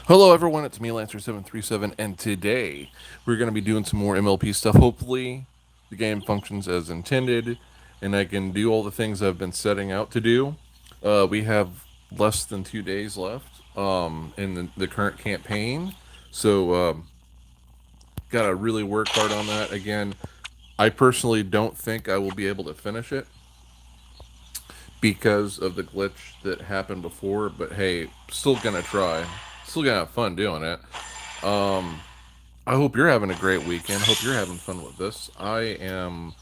Hello, everyone. It's me, Lancer737, and today we're going to be doing some more MLP stuff. Hopefully, the game functions as intended, and I can do all the things I've been setting out to do. We have less than 2 days left in the current campaign, so got to really work hard on that. Again, I personally don't think I will be able to finish it because of the glitch that happened before, but hey, still gonna try. Still gonna have fun doing it. I hope you're having a great weekend. Hope you're having fun with this. I am,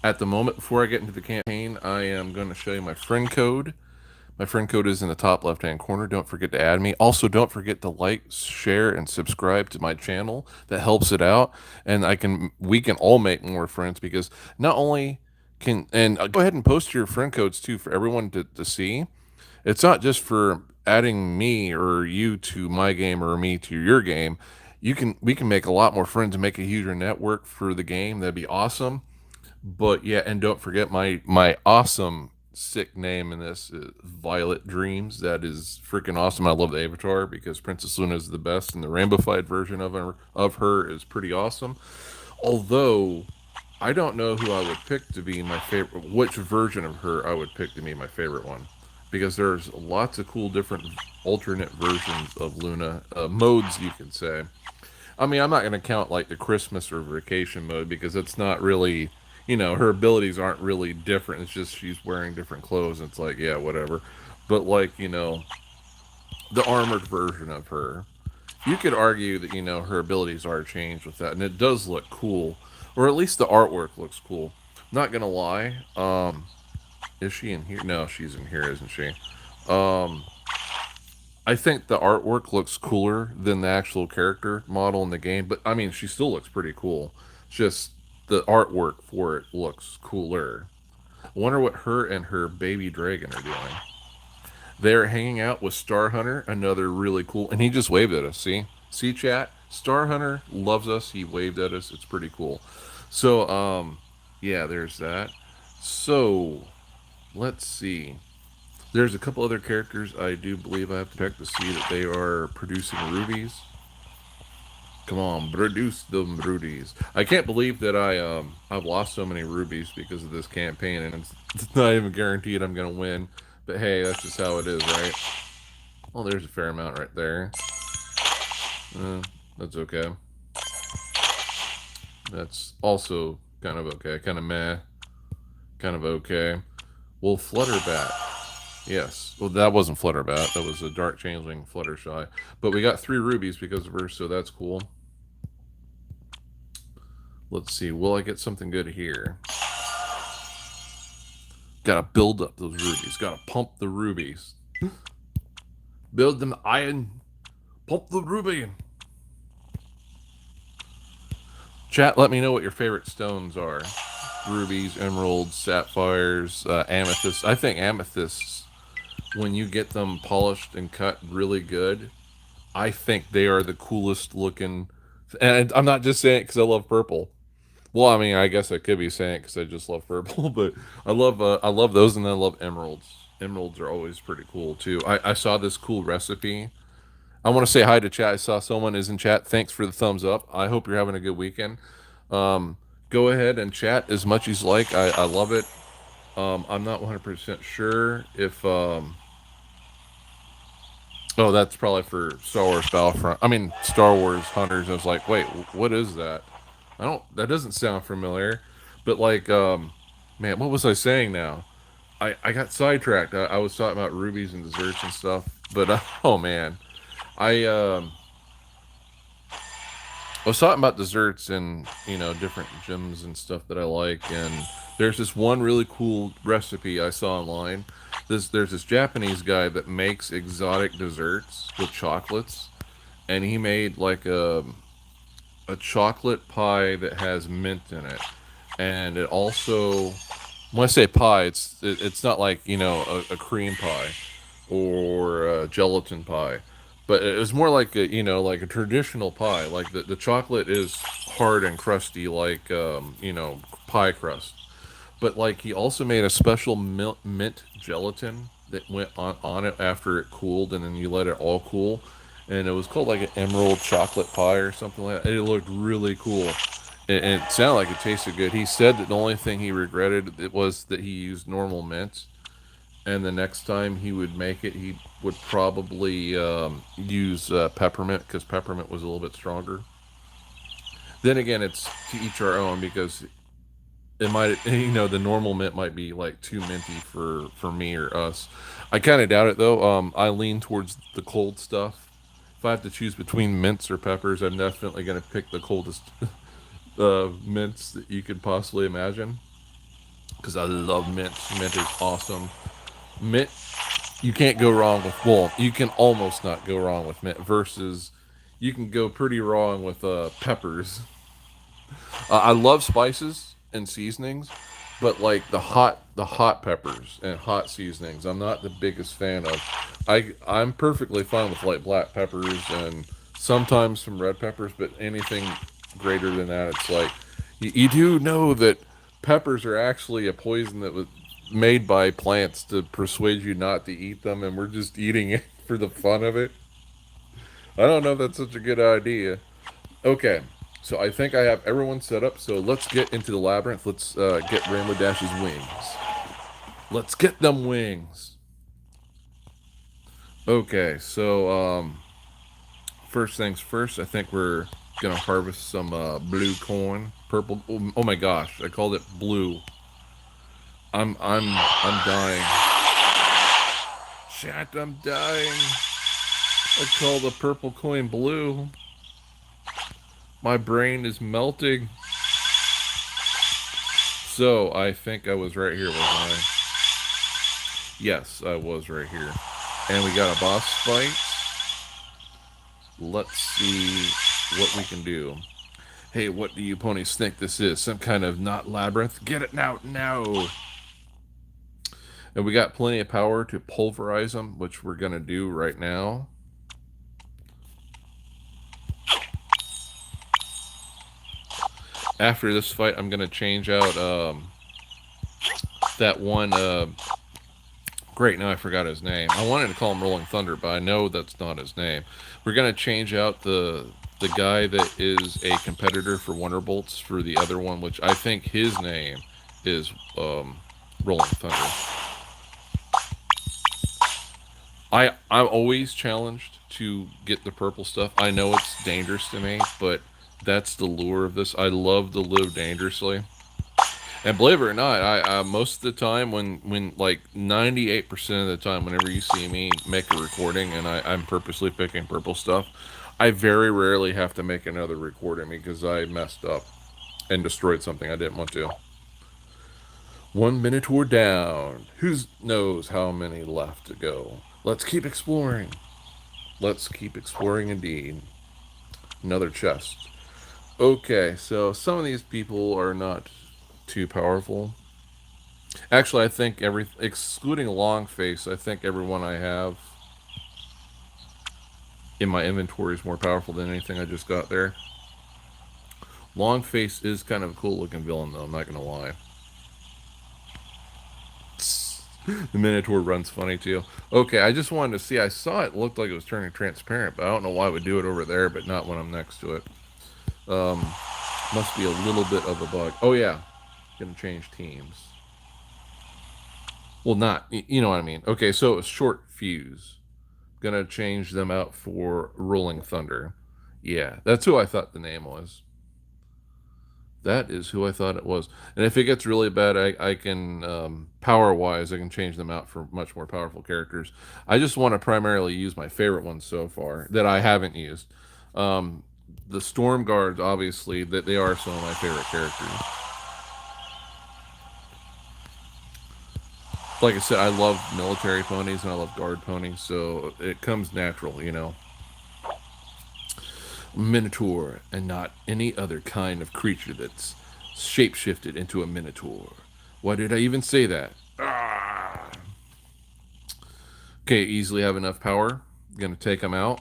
at the moment, before I get into the campaign, I am going to show you my friend code. My friend code is in the top left hand corner. Don't forget to add me. Also, don't forget to like, share, and subscribe to my channel. That helps it out, and we can all make more friends because not only go ahead and post your friend codes too for everyone to see. It's not just for adding me or you to my game or me to your game. We can make a lot more friends and make a huger network for the game. That'd be awesome. But yeah, and don't forget my awesome sick name in this is Violet Dreams. That is freaking awesome. I love the avatar because Princess Luna is the best, and the rainbowified version of her is pretty awesome. Although I don't know who I would pick to be my favorite. Which version of her I would pick to be my favorite one, because there's lots of cool different alternate versions of Luna modes you can say. I mean, I'm not going to count like the Christmas or vacation mode because it's not really, her abilities aren't really different. It's just she's wearing different clothes. And it's like, yeah, whatever. But like, the armored version of her, you could argue that her abilities are changed with that, and it does look cool, or at least the artwork looks cool. Not gonna lie. Is she in here? No, she's in here, isn't she? Um, I think the artwork looks cooler than the actual character model in the game, but I mean, she still looks pretty cool. It's just the artwork for it looks cooler. I wonder what her and her baby dragon are doing. They're hanging out with Star Hunter, another really cool, and he just waved at us. See, chat. Star Hunter loves us. He waved at us. It's pretty cool. So, yeah, there's that. So, let's see. There's a couple other characters I do believe I have to check to see that they are producing rubies. Come on, produce them rubies. I can't believe that I've lost so many rubies because of this campaign, and it's not even guaranteed I'm gonna win. But hey, that's just how it is, right? Well, there's a fair amount right there. That's okay. That's also kind of okay. Kind of meh. Kind of okay. Well, Flutterbat. Yes. Well, that wasn't Flutterbat. That was a Dark Changeling Fluttershy. But we got 3 rubies because of her, so that's cool. Let's see. Will I get something good here? Gotta build up those rubies. Gotta pump the rubies. Build them iron. Pump the ruby. Chat, let me know what your favorite stones are. Rubies, emeralds, sapphires, amethysts. I think amethysts, when you get them polished and cut really good, I think they are the coolest looking. And I'm not just saying it because I love purple. Well, I mean, I guess I could be saying it because I just love purple, but I love those, and I love emeralds. Emeralds are always pretty cool too. I saw this cool recipe. I want to say hi to chat. I saw someone is in chat. Thanks for the thumbs up. I hope you're having a good weekend. Go ahead and chat as much as you like. I love it. I'm not 100% sure if. Oh, that's probably for Star Wars Battlefront. I mean, Star Wars Hunters. I was like, wait, what is that? I don't. That doesn't sound familiar. But like, man, what was I saying now? I got sidetracked. I was talking about rubies and desserts and stuff. But oh man, I I was talking about desserts and different gems and stuff that I like, and there's this one really cool recipe I saw online. There's this Japanese guy that makes exotic desserts with chocolates, and he made like a chocolate pie that has mint in it, and it also, when I say pie, it's not like a cream pie or a gelatin pie, but it was more like a like a traditional pie. Like the chocolate is hard and crusty, like pie crust. But like he also made a special mint gelatin that went on it after it cooled, and then you let it all cool, and it was called like an emerald chocolate pie or something like that. It looked really cool. And it sounded like it tasted good. He said that the only thing he regretted it was that he used normal mint, and the next time he would make it, he would probably use peppermint because peppermint was a little bit stronger. Then again, it's to each our own because it might, the normal mint might be like too minty for me or us. I kind of doubt it though. I lean towards the cold stuff. If I have to choose between mints or peppers, I'm definitely going to pick the coldest mints that you could possibly imagine because I love mint. Mint is awesome. Mint, you can't go wrong with. Well, you can almost not go wrong with mint. Versus, you can go pretty wrong with peppers. I love spices and seasonings, but like the hot peppers and hot seasonings, I'm not the biggest fan of. I'm perfectly fine with like black peppers and sometimes some red peppers, but anything greater than that, it's like you do know that peppers are actually a poison that was made by plants to persuade you not to eat them, and we're just eating it for the fun of it. I don't know if that's such a good idea. Okay, so I think I have everyone set up. So let's get into the labyrinth. Let's get Rainbow Dash's wings. Let's get them wings. Okay, so first things first. I think we're gonna harvest some blue corn, purple. Oh my gosh, I called it blue. I'm dying. Chat, I'm dying. I call the purple coin blue. My brain is melting. So I think I was right here, wasn't I? Yes, I was right here. And we got a boss fight. Let's see what we can do. Hey, what do you ponies think this is? Some kind of not labyrinth? Get it now, now! And we got plenty of power to pulverize them, which we're going to do right now. After this fight, I'm going to change out that one. Great, now I forgot his name. I wanted to call him Rolling Thunder, but I know that's not his name. We're going to change out the guy that is a competitor for Wonderbolts for the other one, which I think his name is Rolling Thunder. I'm always challenged to get the purple stuff. I know it's dangerous to me, but that's the lure of this. I love to live dangerously. And believe it or not, I most of the time when like 98% of the time, whenever you see me make a recording and I'm purposely picking purple stuff, I very rarely have to make another recording because I messed up and destroyed something I didn't want to. 1 minute or down. Who knows how many left to go? Let's keep exploring. Let's keep exploring indeed. Another chest. Okay, so some of these people are not too powerful. Actually, I think excluding Long Face, I think everyone I have in my inventory is more powerful than anything I just got there. Long Face is kind of a cool looking villain, though. I'm not gonna lie. The Minotaur runs funny too. Okay, I just wanted to see. I saw it looked like it was turning transparent, but I don't know why it would do it over there, but not when I'm next to it. Um, must be a little bit of a bug. Oh yeah, gonna change teams. Well, not you know what I mean. Okay, so it's short fuse. Gonna change them out for Rolling Thunder. Yeah, that's who I thought the name was. That is who I thought it was. And if it gets really bad, I can, power wise, I can change them out for much more powerful characters. I just want to primarily use my favorite ones so far that I haven't used. Um, the Storm Guards, obviously, that they are some of my favorite characters. Like I said, I love military ponies and I love guard ponies, so it comes natural. Minotaur, and not any other kind of creature that's shapeshifted into a minotaur. Why did I even say that? Ah. Okay, easily have enough power. Gonna take him out.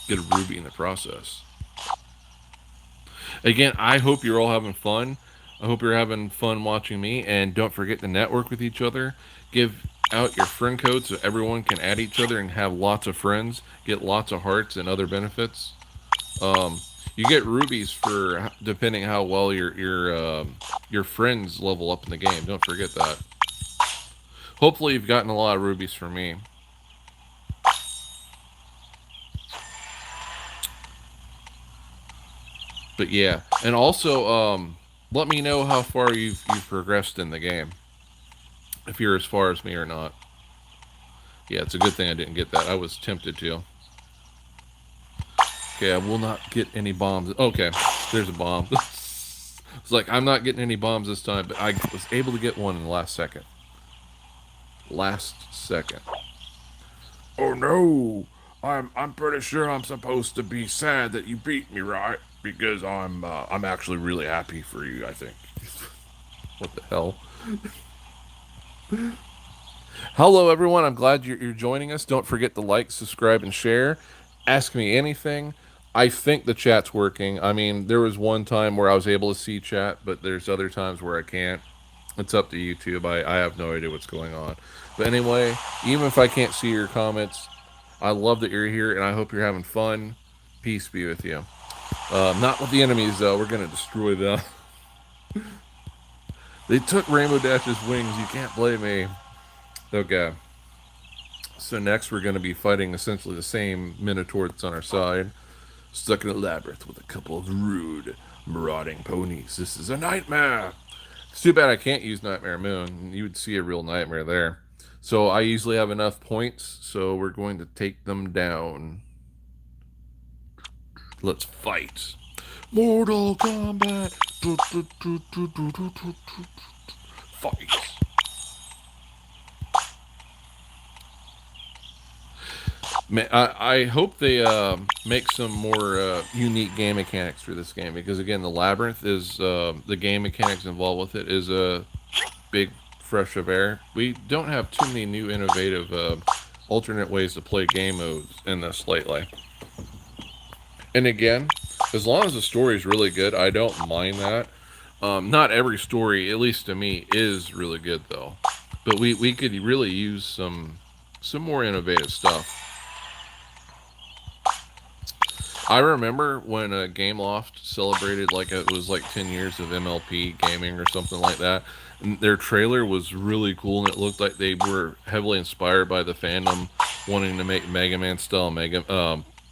Get a ruby in the process. Again, I hope you're all having fun. I hope you're having fun watching me, and don't forget to network with each other. Give out your friend code so everyone can add each other and have lots of friends, get lots of hearts and other benefits. You get rubies for depending how well your friends level up in the game. Don't forget that. Hopefully, you've gotten a lot of rubies from me. But yeah, and also let me know how far you've progressed in the game. If you're as far as me or not. Yeah, it's a good thing I didn't get that. I was tempted to. Okay, I will not get any bombs. Okay, there's a bomb. It's like I'm not getting any bombs this time, but I was able to get one in the last second. Last second. Oh no! I'm pretty sure I'm supposed to be sad that you beat me, right? Because I'm actually really happy for you. I think. What the hell? Hello, everyone. I'm glad you're joining us. Don't forget to like, subscribe, and share. Ask me anything. I think the chat's working. I mean, there was one time where I was able to see chat, but there's other times where I can't. It's up to YouTube. I have no idea what's going on. But anyway, even if I can't see your comments, I love that you're here, and I hope you're having fun. Peace be with you. Not with the enemies, though. We're going to destroy them. They took Rainbow Dash's wings. You can't blame me. Okay. So next we're going to be fighting essentially the same Minotaur that's on our side. Stuck in a labyrinth with a couple of rude, marauding ponies. This is a nightmare. It's too bad I can't use Nightmare Moon. You would see a real nightmare there. So I usually have enough points, so we're going to take them down. Let's fight. Mortal Kombat. Fight. I hope they make some more unique game mechanics for this game because again, the labyrinth is the game mechanics involved with it is a big fresh of air. We don't have too many new innovative alternate ways to play game modes in this lately. And again, as long as the story is really good, I don't mind that. Not every story, at least to me, is really good though. But we could really use some more innovative stuff. I remember when Gameloft celebrated like it was like 10 years of MLP gaming or something like that. And their trailer was really cool, and it looked like they were heavily inspired by the fandom wanting to make Mega Man style My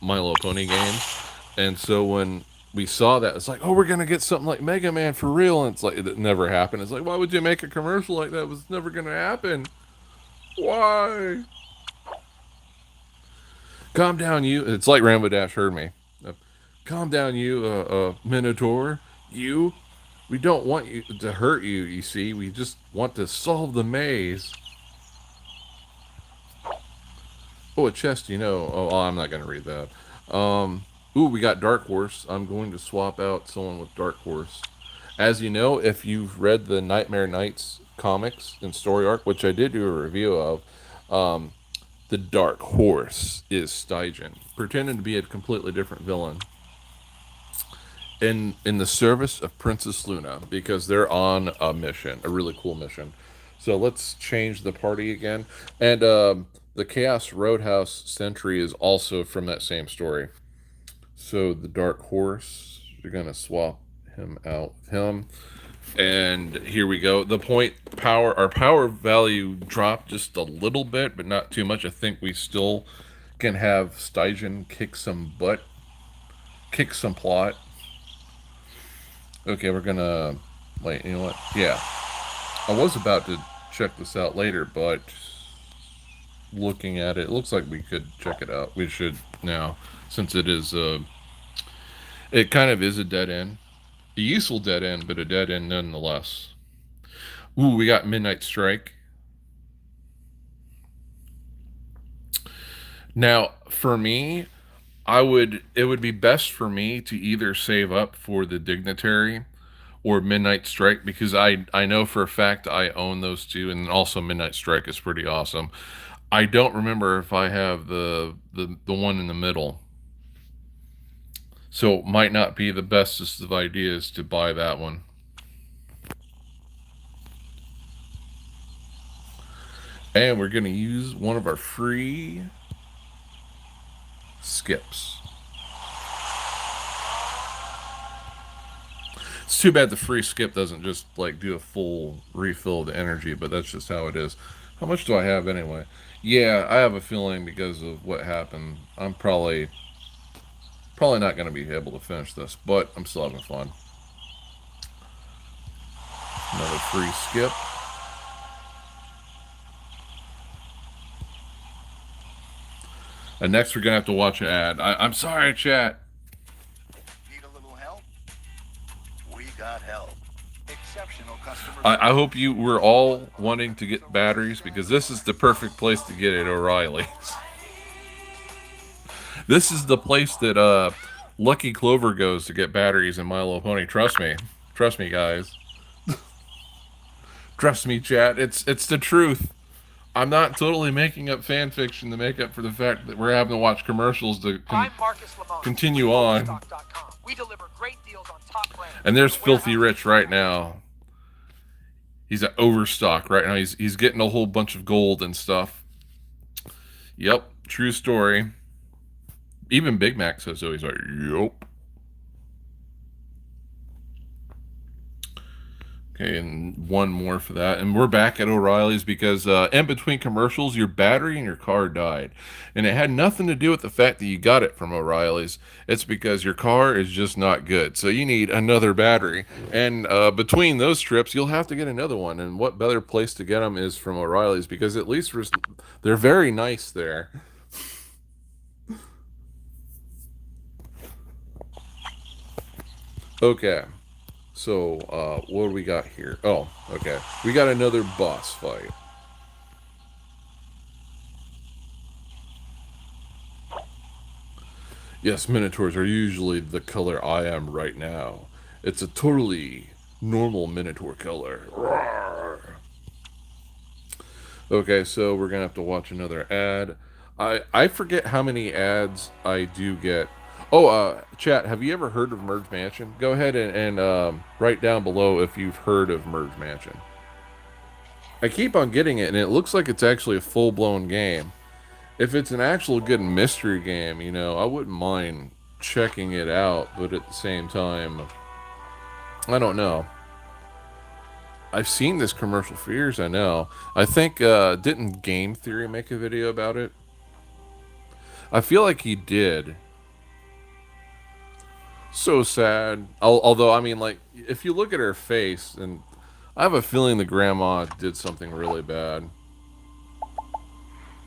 Little Pony games. And so when we saw that, it's like, oh, we're gonna get something like Mega Man for real, and it's like it never happened. It's like, why would you make a commercial like that? It was never gonna happen. Why? Calm down, you. It's like Rambo Dash heard me. Calm down, you, Minotaur. You. We don't want you to hurt you, you see. We just want to solve the maze. Oh, a chest, you know. Oh, I'm not going to read that. Ooh, we got Dark Horse. I'm going to swap out someone with Dark Horse. As you know, if you've read the Nightmare Knights comics and story arc, which I did do a review of, the Dark Horse is Stygian, pretending to be a completely different villain in the service of Princess Luna because they're on a mission, a really cool mission. So let's change the party again, and the Chaos Roadhouse Sentry is also from that same story. So the Dark Horse, you're gonna swap him out with him, and here we go. The point power, our power value dropped just a little bit, but not too much. I think we still can have Stygian kick some butt, kick some plot. Okay, we're gonna wait. You know what? Yeah, I was about to check this out later, but looking at it, it looks like we could check it out. We should now, since it is it kind of is a dead end, a useful dead end, but a dead end nonetheless. Ooh, we got Midnight Strike. Now, for me, it would be best for me to either save up for the Dignitary or Midnight Strike because I know for a fact I own those two, and also Midnight Strike is pretty awesome. I don't remember if I have the one in the middle, so it might not be the bestest of ideas to buy that one. And we're going to use one of our free skips. It's too bad the free skip doesn't just like do a full refill of the energy, but that's just how it is. How much do I have anyway? Yeah, I have a feeling because of what happened, I'm probably not going to be able to finish this, but I'm still having fun. Another free skip. And next we're going to have to watch an ad. I'm sorry, chat. Need a little help? We got help. Exceptional customer. I hope you were all wanting to get batteries because this is the perfect place to get it, O'Reilly's. This is the place that Lucky Clover goes to get batteries in My Little Pony. Trust me. Trust me, guys. Trust me, chat. It's the truth. I'm not totally making up fan fiction to make up for the fact that we're having to watch commercials to continue on. We deliver great deals on top brands. And there's Filthy Rich right now. He's at Overstock right now. He's getting a whole bunch of gold and stuff. Yep, true story. Even Big Mac says so. He's like, yep. Okay, and one more for that. And we're back at O'Reilly's because in between commercials, your battery in your car died. And it had nothing to do with the fact that you got it from O'Reilly's. It's because your car is just not good. So you need another battery. And between those trips, you'll have to get another one. And what better place to get them is from O'Reilly's because at least they're very nice there. Okay. So, what do we got here? Oh, okay. We got another boss fight. Yes, Minotaurs are usually the color I am right now. It's a totally normal Minotaur color. Roar. Okay, so we're gonna have to watch another ad. I forget how many ads I do get. Oh, chat, have you ever heard of Merge Mansion? Go ahead and write down below if you've heard of Merge Mansion. I keep on getting it, and it looks like it's actually a full-blown game. If it's an actual good mystery game, you know, I wouldn't mind checking it out, but at the same time, I don't know. I've seen this commercial for years, I know. I think, didn't Game Theory make a video about it? I feel like he did. So sad. Although, I mean, like, if you look at her face, and I have a feeling the grandma did something really bad.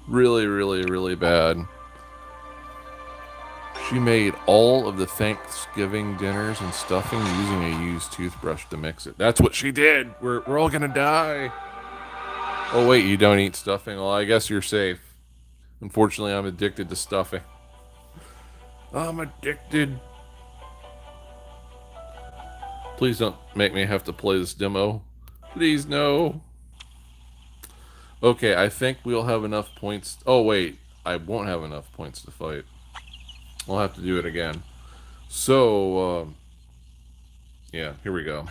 Really, really, really bad. She made all of the Thanksgiving dinners and stuffing using a used toothbrush to mix it. That's what she did. We're all gonna die. Oh wait, you don't eat stuffing? Well, I guess you're safe. Unfortunately, I'm addicted to stuffing. I'm addicted. Please don't make me have to play this demo. Please, no. Okay, I think we'll have enough points. Oh, wait. I won't have enough points to fight. I'll have to do it again. So, yeah, here we go.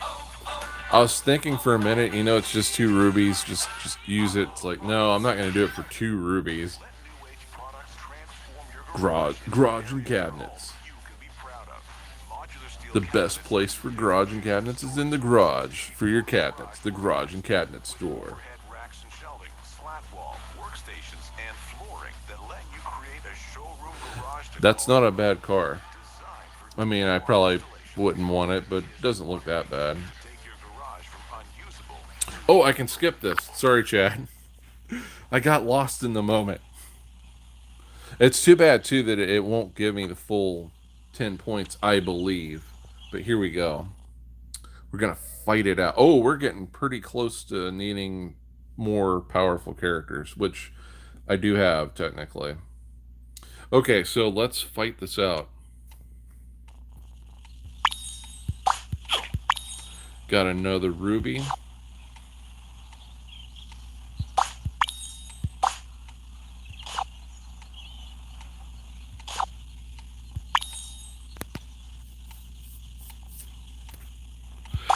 I was thinking for a minute, you know, it's just 2 rubies. Just use it. It's like, no, I'm not going to do it for 2 rubies. Garage and cabinets. The best place for garage and cabinets is in the garage for your cabinets. The Garage and Cabinet Store. That's not a bad car. I mean, I probably wouldn't want it, but it doesn't look that bad. Oh, I can skip this. Sorry, Chad. I got lost in the moment. It's too bad, too, that it won't give me the full 10 points, I believe. But here we go. We're going to fight it out. Oh, we're getting pretty close to needing more powerful characters, which I do have, technically. Okay, so let's fight this out. Got another ruby.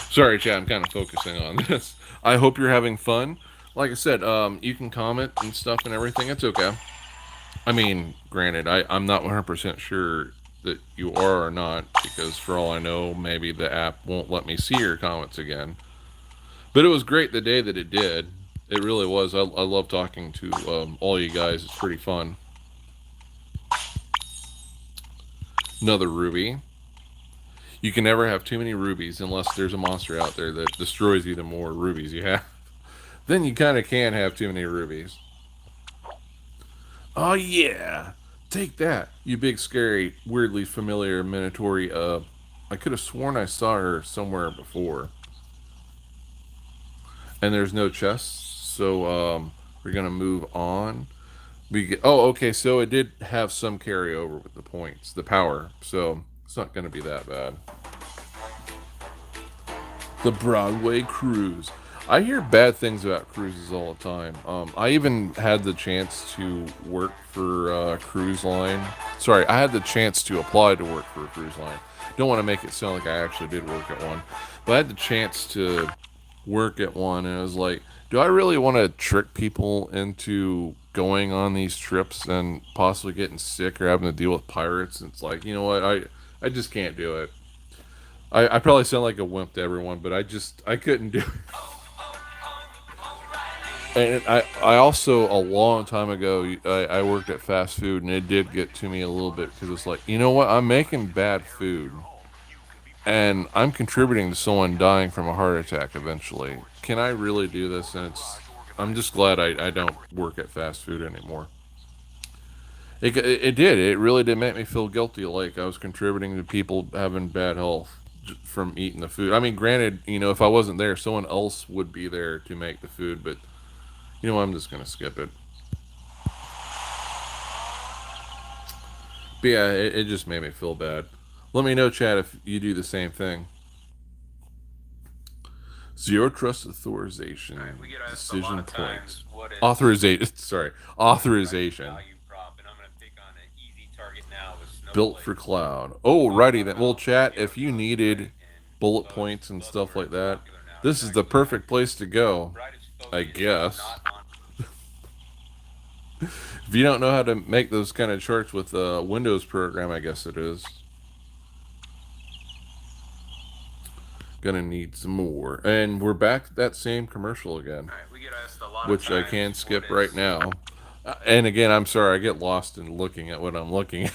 Sorry, chat, I'm kind of focusing on this. I hope you're having fun. Like I said, you can comment and stuff and everything. It's okay. I mean, granted, I'm not 100% sure that you are or not, because for all I know, maybe the app won't let me see your comments again. But it was great the day that it did. It really was. I love talking to all you guys. It's pretty fun. Another ruby. You can never have too many rubies unless there's a monster out there that destroys you the more rubies you have. Then you kind of can have too many rubies. Oh yeah, take that, you big scary, weirdly familiar Minotaur. I could have sworn I saw her somewhere before. And there's no chests, so we're gonna move on. Oh, okay. So it did have some carryover with the points, the power. So it's not gonna be that bad. The Broadway cruise. I hear bad things about cruises all the time. I even had the chance to work for a cruise line. Sorry, I had the chance to apply to work for a cruise line. Don't want to make it sound like I actually did work at one, but I had the chance to work at one, and I was like, do I really want to trick people into going on these trips and possibly getting sick or having to deal with pirates? And it's like, you know what, I just can't do it. I probably sound like a wimp to everyone, but I couldn't do it. And I also a long time ago I worked at fast food, and it did get to me a little bit because it's like, you know what, I'm making bad food and I'm contributing to someone dying from a heart attack eventually. Can I really do this? And I'm just glad I don't work at fast food anymore. It did. It really did make me feel guilty, like I was contributing to people having bad health from eating the food. I mean, granted, if I wasn't there, someone else would be there to make the food, but I'm just gonna skip it. But yeah, it just made me feel bad. Let me know, Chad, if you do the same thing. Zero trust authorization. All right, we get asked a lot Decision of times points. what is Authorization. Sorry. Authorization. value prop, and I'm gonna pick on an easy target now with Built Snowflake. for cloud. We'll Oh, talk righty about then. how Well, chat, if you Scarecrow, needed right, and bullet points and stuff Buzzword like that, popular now. this It's is the actually perfect accurate. place to go, Brightest I focus is guess. not on. If you don't know how to make those kind of charts with a Windows program, I guess it is. Gonna need some more. And we're back to that same commercial again, All right, we get asked a lot of which I times can what skip right is. now. And again, I'm sorry, I get lost in looking at what I'm looking at.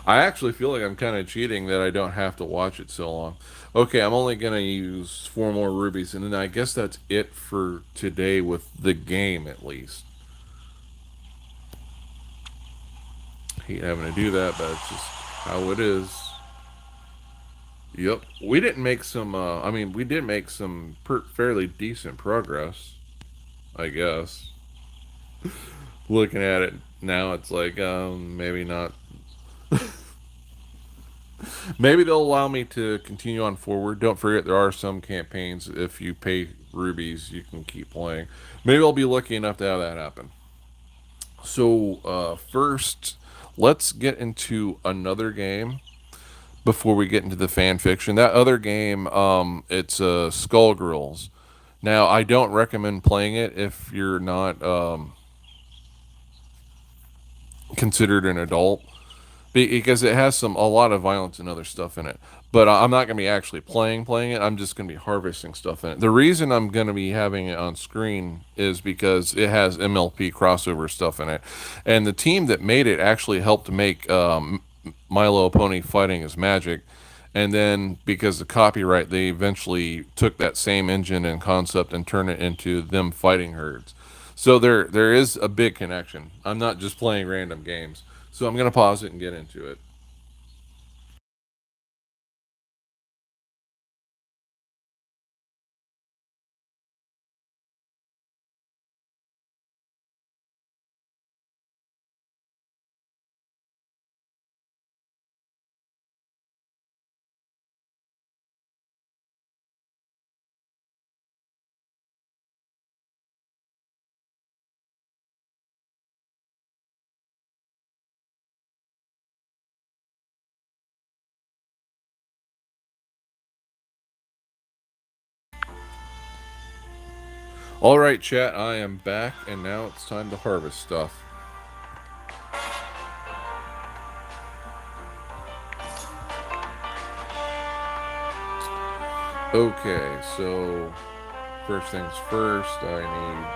I actually feel like I'm kind of cheating that I don't have to watch it so long. Okay, I'm only gonna use 4 more rubies, and then I guess that's it for today with the game, at least. Hate having to do that, but it's just how it is. Yep, we didn't make some. I mean, we did make some fairly decent progress, I guess. Looking at it now, it's like maybe not. Maybe they'll allow me to continue on forward. Don't forget, there are some campaigns. If you pay rubies, you can keep playing. Maybe I'll be lucky enough to have that happen. So, first, let's get into another game before we get into the fan fiction. That other game, it's Skullgirls. Now, I don't recommend playing it if you're not considered an adult, because it has a lot of violence and other stuff in it. But I'm not going to be actually playing it. I'm just going to be harvesting stuff in it. The reason I'm going to be having it on screen is because it has MLP crossover stuff in it, and the team that made it actually helped make Milo Pony Fighting is Magic. And then, because of copyright, they eventually took that same engine and concept and turned it into them fighting herds. So there is a big connection. I'm not just playing random games. So I'm gonna pause it and get into it. All right, chat. I am back, and now it's time to harvest stuff. Okay, so first things first, I need.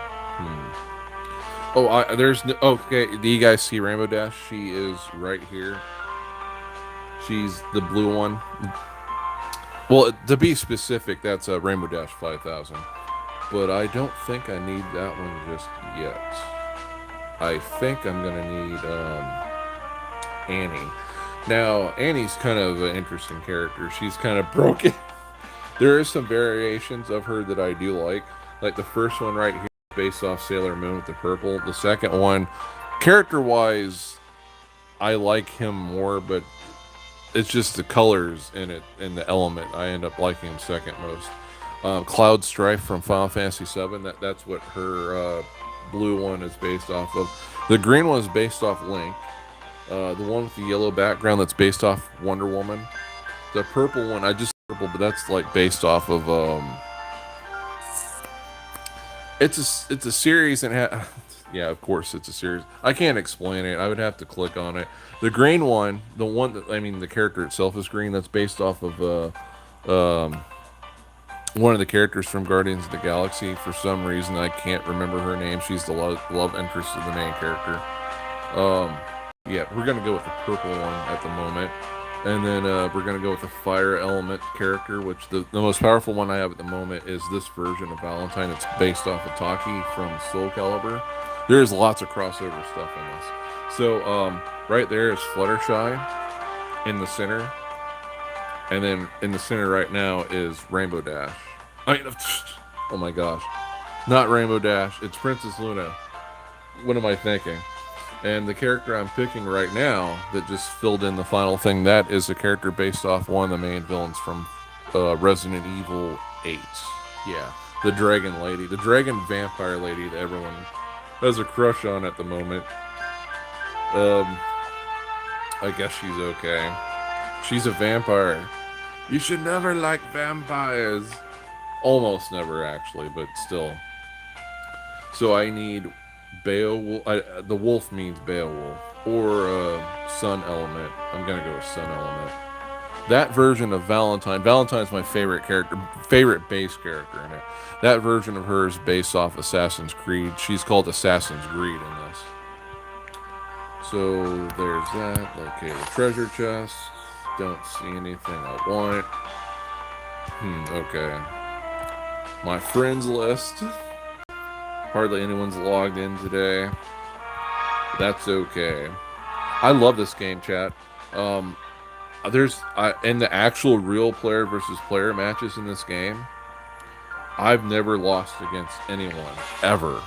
Oh, there's no. Okay, do you guys see Rainbow Dash? She is right here. She's the blue one. Well, to be specific, that's a Rainbow Dash 5000. But I don't think I need that one just yet. I think I'm gonna need Annie. Now, Annie's kind of an interesting character. She's kind of broken. There is some variations of her that I do like. Like the first one right here, based off Sailor Moon with the purple. The second one, character-wise, I like him more, but it's just the colors in it and the element. I end up liking him second most. Cloud Strife from Final Fantasy VII. That's what her blue one is based off of. The green one is based off Link. The one with the yellow background that's based off Wonder Woman. The purple one, I just purple, but that's like based off of it's a series and yeah, of course it's a series. I can't explain it. I would have to click on it. The green one, the one that the character itself is green. That's based off of one of the characters from Guardians of the Galaxy. For some reason, I can't remember her name. She's the love interest of the main character. Yeah, we're gonna go with the purple one at the moment. And then we're going to go with the fire element character, which the most powerful one I have at the moment is this version of Valentine. It's based off of Taki from Soul Calibur. There's lots of crossover stuff in this. So right there is Fluttershy in the center. And then in the center right now is Rainbow Dash. Oh my gosh. Not Rainbow Dash, it's Princess Luna. What am I thinking? And the character I'm picking right now that just filled in the final thing, that is a character based off one of the main villains from Resident Evil 8. Yeah, the dragon lady. The dragon vampire lady that everyone has a crush on at the moment. I guess she's okay. She's a vampire. You should never like vampires. Almost never, actually, but still. So I need Beowulf. The wolf means Beowulf. Or Sun Element. I'm gonna go with Sun Element. That version of Valentine. Valentine's my favorite character, favorite base character in it. That version of her is based off Assassin's Creed. She's called Assassin's Greed in this. So there's that. Locate a treasure chest. Don't see anything I want. Okay. My friends list. Hardly anyone's logged in today. That's okay. I love this game, chat. There's in the actual real player versus player matches in this game, I've never lost against anyone ever.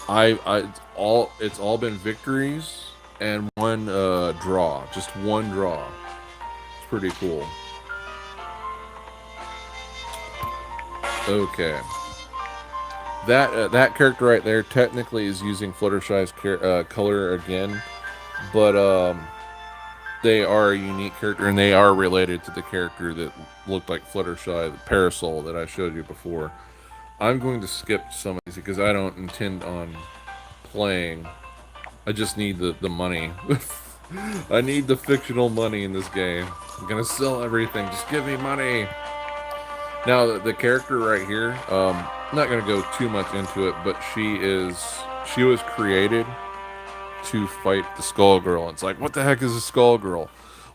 It's all been victories and one draw, just one draw. It's pretty cool. Okay. That character right there technically is using Fluttershy's color again, but they are a unique character and they are related to the character that looked like Fluttershy, the Parasol that I showed you before. I'm going to skip some of these because I don't intend on playing. I just need the money. I need the fictional money in this game. I'm gonna sell everything. Just give me money. Now the character right here, I'm not gonna go too much into it, but she was created to fight the Skull Girl. It's like, what the heck is a Skull Girl?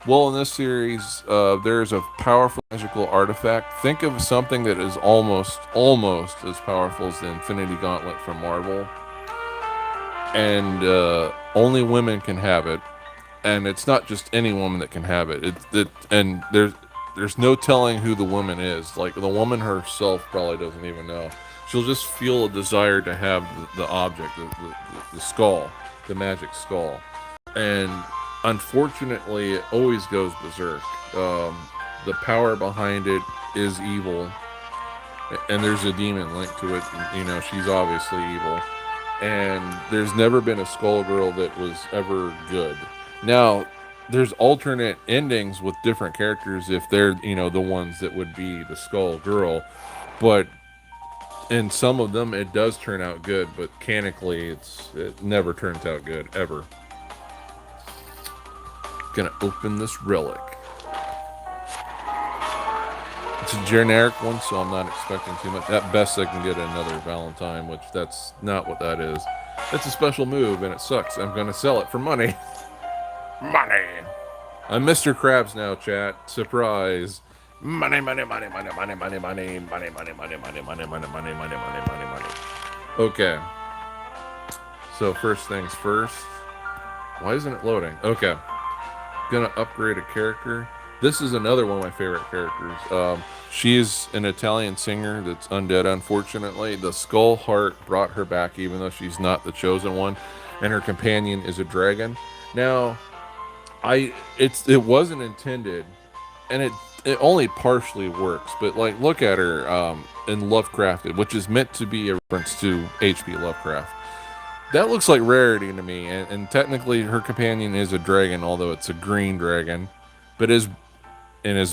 Well, in this series, there's a powerful magical artifact. Think of something that is almost as powerful as the Infinity Gauntlet from Marvel, and only women can have it. And it's not just any woman that can have it. And there's no telling who the woman is. Like, the woman herself probably doesn't even know. She'll just feel a desire to have the object, the skull, the magic skull. And unfortunately, it always goes berserk. The power behind it is evil. And there's a demon linked to it. You know, she's obviously evil. And there's never been a Skull Girl that was ever good. Now, there's alternate endings with different characters if they're, the ones that would be the Skull Girl. But in some of them it does turn out good, but mechanically it never turns out good ever. Gonna open this relic. It's a generic one, so I'm not expecting too much. At best, I can get another Valentine, which that's not what that is. It's a special move, and it sucks. I'm gonna sell it for money. Money. I'm Mr. Krabs now, chat. Surprise. Money, money, money, money, money, money, money, money, money, money, money, money, money, money, money, money, money, money. Okay. So first things first. Why isn't it loading? Okay. Gonna upgrade a character. This is another one of my favorite characters. She's an Italian singer that's undead, unfortunately. The Skull Heart brought her back, even though she's not the chosen one, and her companion is a dragon. Now, it wasn't intended, and it only partially works. But like, look at her in Lovecrafted, which is meant to be a reference to H.P. Lovecraft. That looks like Rarity to me, and technically her companion is a dragon, although it's a green dragon. But his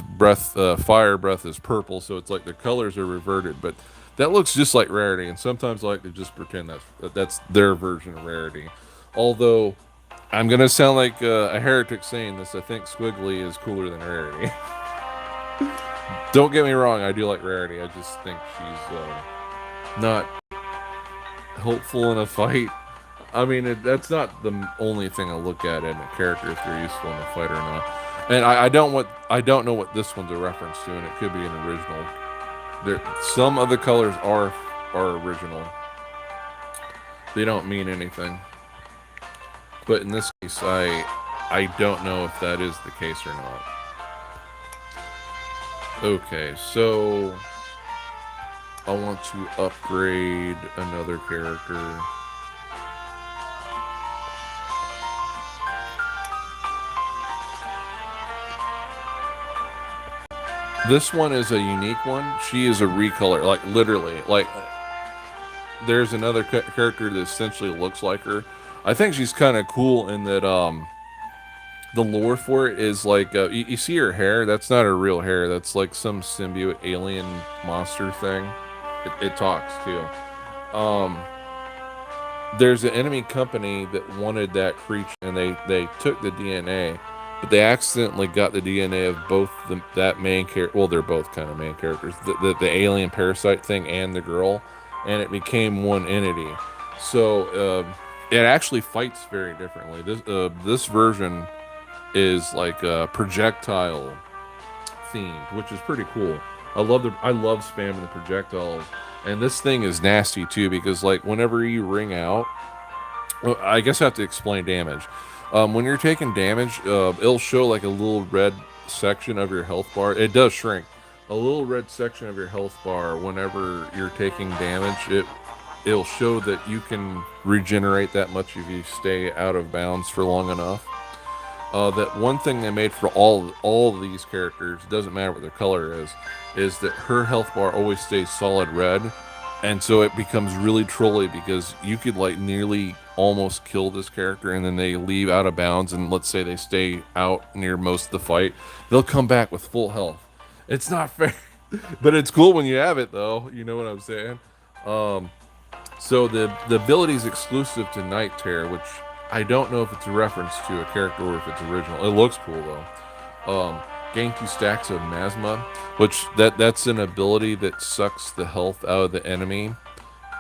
breath, fire breath, is purple, so it's like the colors are reverted. But that looks just like Rarity, and sometimes I like to just pretend that's their version of Rarity. Although I'm gonna sound like a heretic saying this, I think Squiggly is cooler than Rarity. Don't get me wrong, I do like Rarity. I just think she's not helpful in a fight. I mean, that's not the only thing I look at in a character, if they're useful in a fight or not. And I don't know what this one's a reference to, and it could be an original. Some of the colors are original. They don't mean anything. But in this case, I don't know if that is the case or not. Okay, so I want to upgrade another character. This one is a unique one. She is a recolor, like literally. Like, there's another character that essentially looks like her. I think she's kind of cool in that the lore for it is like, you see her hair? That's not her real hair. That's like some symbiote alien monster thing. It talks too. There's an enemy company that wanted that creature, and they took the DNA, but they accidentally got the DNA of both that main character. Well, they're both kind of main characters. The alien parasite thing and the girl, and it became one entity. So it actually fights very differently. This version is like projectile themed, which is pretty cool. I love spamming the projectiles, and this thing is nasty too, because like whenever you ring out, well, I guess I have to explain damage. When you're taking damage, it'll show like a little red section of your health bar. It does shrink. A little red section of your health bar whenever you're taking damage. It'll show that you can regenerate that much if you stay out of bounds for long enough. That one thing they made for all of these characters, doesn't matter what their color is that her health bar always stays solid red, and so it becomes really trolly, because you could like nearly almost kill this character, and then they leave out of bounds, and let's say they stay out near most of the fight, they'll come back with full health. It's not fair, but it's cool when you have it, though. You know what I'm saying? So the ability is exclusive to Night Terror, which I don't know if it's a reference to a character or if it's original. It looks cool though. Gain 2 stacks of Masma, which that's an ability that sucks the health out of the enemy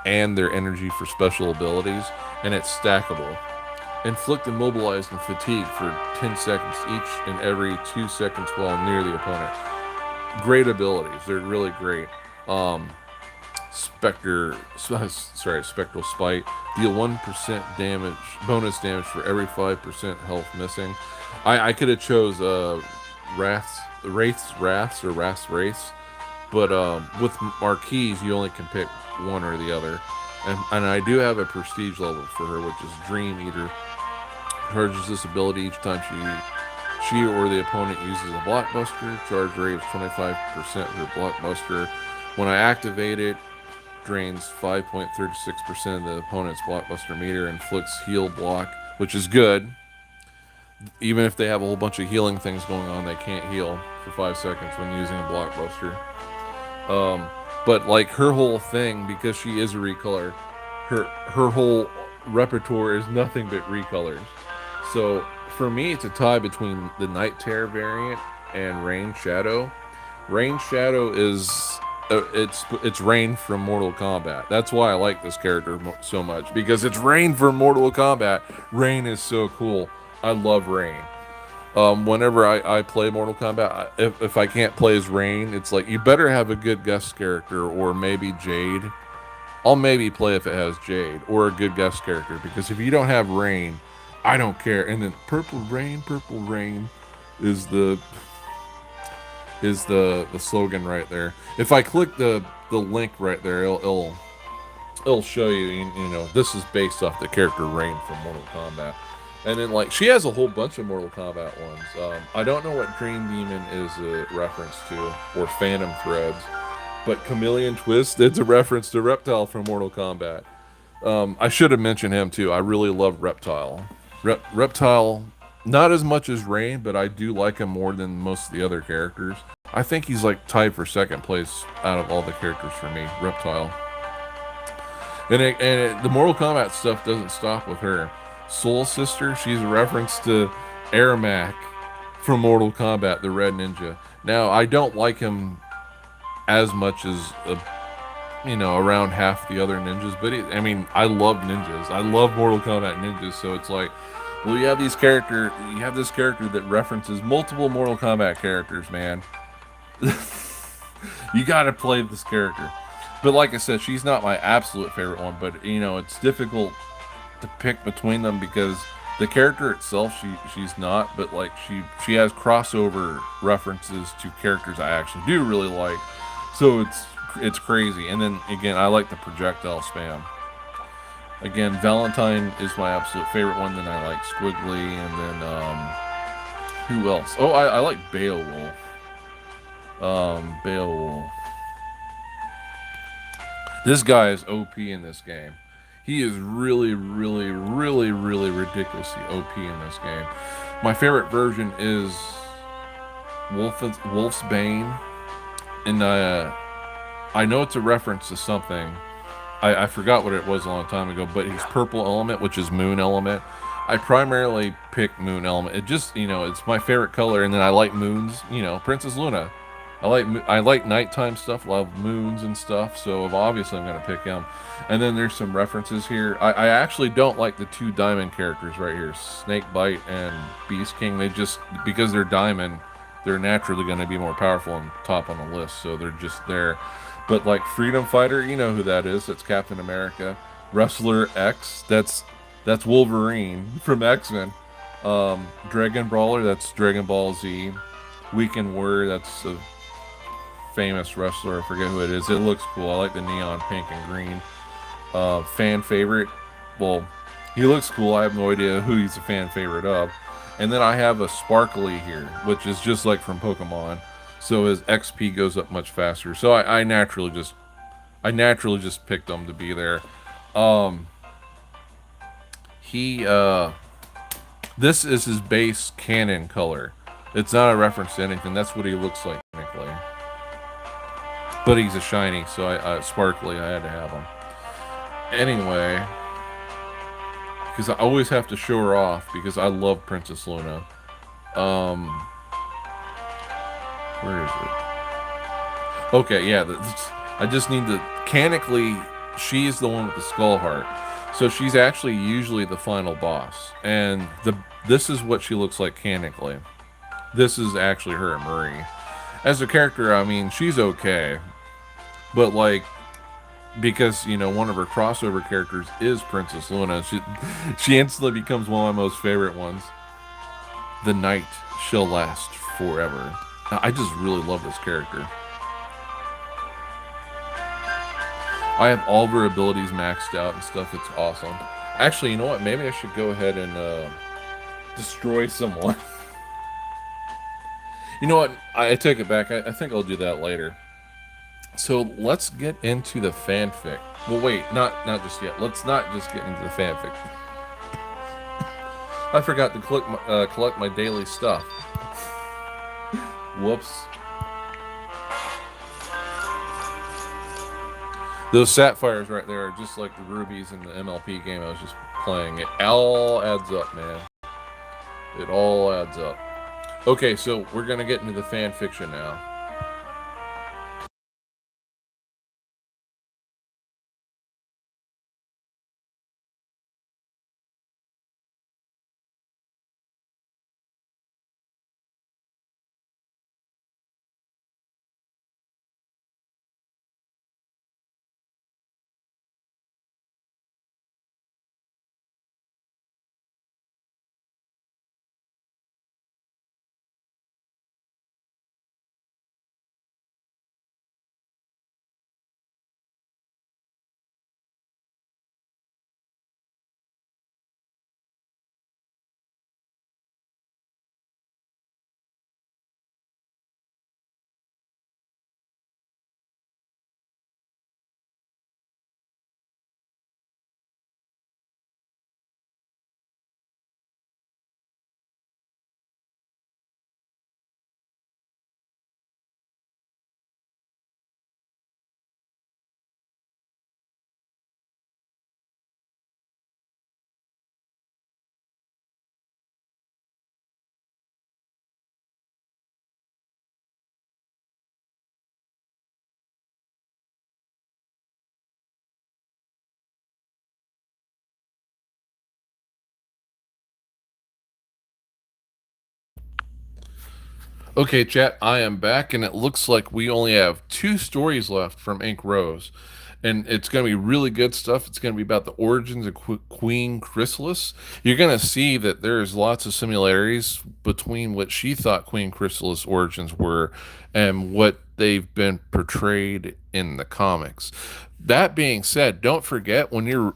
and their energy for special abilities, and it's stackable. Inflict immobilized and fatigue for 10 seconds each and every 2 seconds while near the opponent. Great abilities. They're really great. Spectral Spite. Deal 1% damage, bonus damage for every 5% health missing. I could have chose Wraths, but with Marquise, you only can pick one or the other. And I do have a prestige level for her, which is Dream Eater. Charges this ability each time she or the opponent uses a blockbuster. Charge rate is 25% for blockbuster. When I activate it, drains 5.36% of the opponent's blockbuster meter, inflicts heal block, which is good. Even if they have a whole bunch of healing things going on, they can't heal for 5 seconds when using a blockbuster. But like her whole thing, because she is a recolor, her whole repertoire is nothing but recolors. So for me, it's a tie between the Night Terror variant and Rain Shadow. Rain Shadow is it's Rain from Mortal Kombat. That's why I like this character so much, because it's Rain from Mortal Kombat. Rain is so cool. I love Rain. Whenever I play Mortal Kombat, if I can't play as Rain, it's like you better have a good guest character, or maybe Jade. I'll maybe play if it has Jade or a good guest character, because if you don't have Rain, I don't care. And then Purple Rain is the slogan right there. If I click the link right there, it'll show you, you know, this is based off the character Rain from Mortal Kombat. And then, like, she has a whole bunch of Mortal Kombat ones. I don't know what Dream Demon is a reference to, or Phantom Threads, but Chameleon Twist, it's a reference to Reptile from Mortal Kombat. I should have mentioned him too. I really love Reptile. Reptile, not as much as Rain, but I do like him more than most of the other characters. I think he's like tied for second place out of all the characters for me, Reptile. The Mortal Kombat stuff doesn't stop with her. Soul Sister, she's a reference to Ermac from Mortal Kombat, the Red Ninja. Now, I don't like him as much as, around half the other ninjas, but I love ninjas. I love Mortal Kombat ninjas, so it's like, well, you have this character that references multiple Mortal Kombat characters, man. You gotta play this character. But like I said, she's not my absolute favorite one, but it's difficult to pick between them, because the character itself, she's not, but like she has crossover references to characters I actually do really like. So it's crazy. And then again, I like the projectile spam. Again, Valentine is my absolute favorite one. Then I like Squiggly, and then who else? Oh, I like Beowulf. Beowulf. This guy is OP in this game. He is really, really, really, really ridiculously OP in this game. My favorite version is Wolf's Bane, and I know it's a reference to something. I forgot what it was a long time ago, but he's Purple Element, which is Moon Element. I primarily pick Moon Element. It just, it's my favorite color, and then I like moons. Princess Luna. I like nighttime stuff, love moons and stuff, so obviously I'm going to pick him. And then there's some references here. I actually don't like the two diamond characters right here, Snakebite and Beast King. They just, because they're diamond, they're naturally going to be more powerful and top on the list, so they're just there. But like Freedom Fighter, you know who that is. That's Captain America. Wrestler X, that's Wolverine from X-Men. Dragon Brawler, that's Dragon Ball Z. Weekend Warrior, that's a famous wrestler. I forget who it is. It looks cool. I like the neon pink and green. Fan favorite, well, he looks cool. I have no idea who he's a fan favorite of. And then I have a Sparkly here, which is just like from Pokemon, so his XP goes up much faster. So I naturally just picked him to be there. This is his base canon color. It's not a reference to anything. That's what he looks like technically. But he's a shiny, so Sparkly, I had to have him. Anyway, because I always have to show her off, because I love Princess Luna. Where is it? Okay, yeah, I just need to... Canonically, she's the one with the skull heart. So she's actually usually the final boss. And this is what she looks like canonically. This is actually her and Marie. As a character, she's okay. But, like, because, one of her crossover characters is Princess Luna, she instantly becomes one of my most favorite ones. The night shall last forever. I just really love this character. I have all of her abilities maxed out and stuff. It's awesome. Actually, you know what? Maybe I should go ahead and destroy someone. You know what? I take it back. I think I'll do that later. So let's get into the fanfic. Well, wait, not just yet. Let's not just get into the fanfic. I forgot to collect my daily stuff. Whoops. Those sapphires right there are just like the rubies in the MLP game I was just playing. It all adds up, man. It all adds up. Okay, so we're gonna get into the fan fiction now. Okay, chat, I am back, and it looks like we only have two stories left from Ink Rose. And it's going to be really good stuff. It's going to be about the origins of Queen Chrysalis. You're going to see that there's lots of similarities between what she thought Queen Chrysalis' origins were and what they've been portrayed in the comics. That being said, don't forget to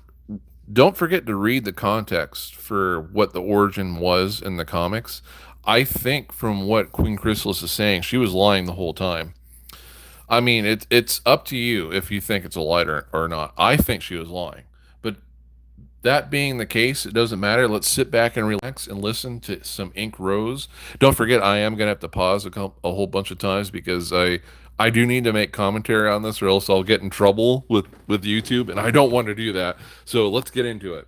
read the context for what the origin was in the comics. I think from what Queen Chrysalis is saying, she was lying the whole time. I mean, it's up to you if you think it's a lie or not. I think she was lying. But that being the case, it doesn't matter. Let's sit back and relax and listen to some Ink Rose. Don't forget, I am going to have to pause a whole bunch of times because I do need to make commentary on this or else I'll get in trouble with YouTube, and I don't want to do that. So let's get into it.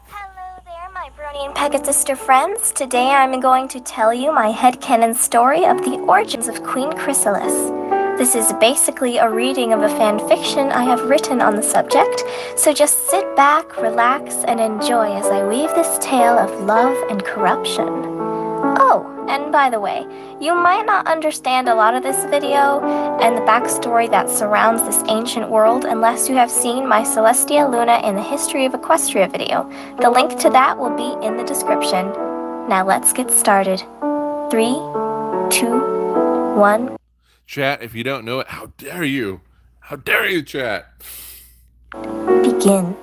Hello there, my Brony and Pegasister friends. Today I'm going to tell you my headcanon story of the origins of Queen Chrysalis. This is basically a reading of a fan fiction I have written on the subject, so just sit back, relax, and enjoy as I weave this tale of love and corruption. Oh, and by the way, you might not understand a lot of this video and the backstory that surrounds this ancient world unless you have seen my Celestia Luna in the History of Equestria video. The link to that will be in the description. Now let's get started. 3, 2, 1... Chat, if you don't know it, how dare you? How dare you, chat? Begin.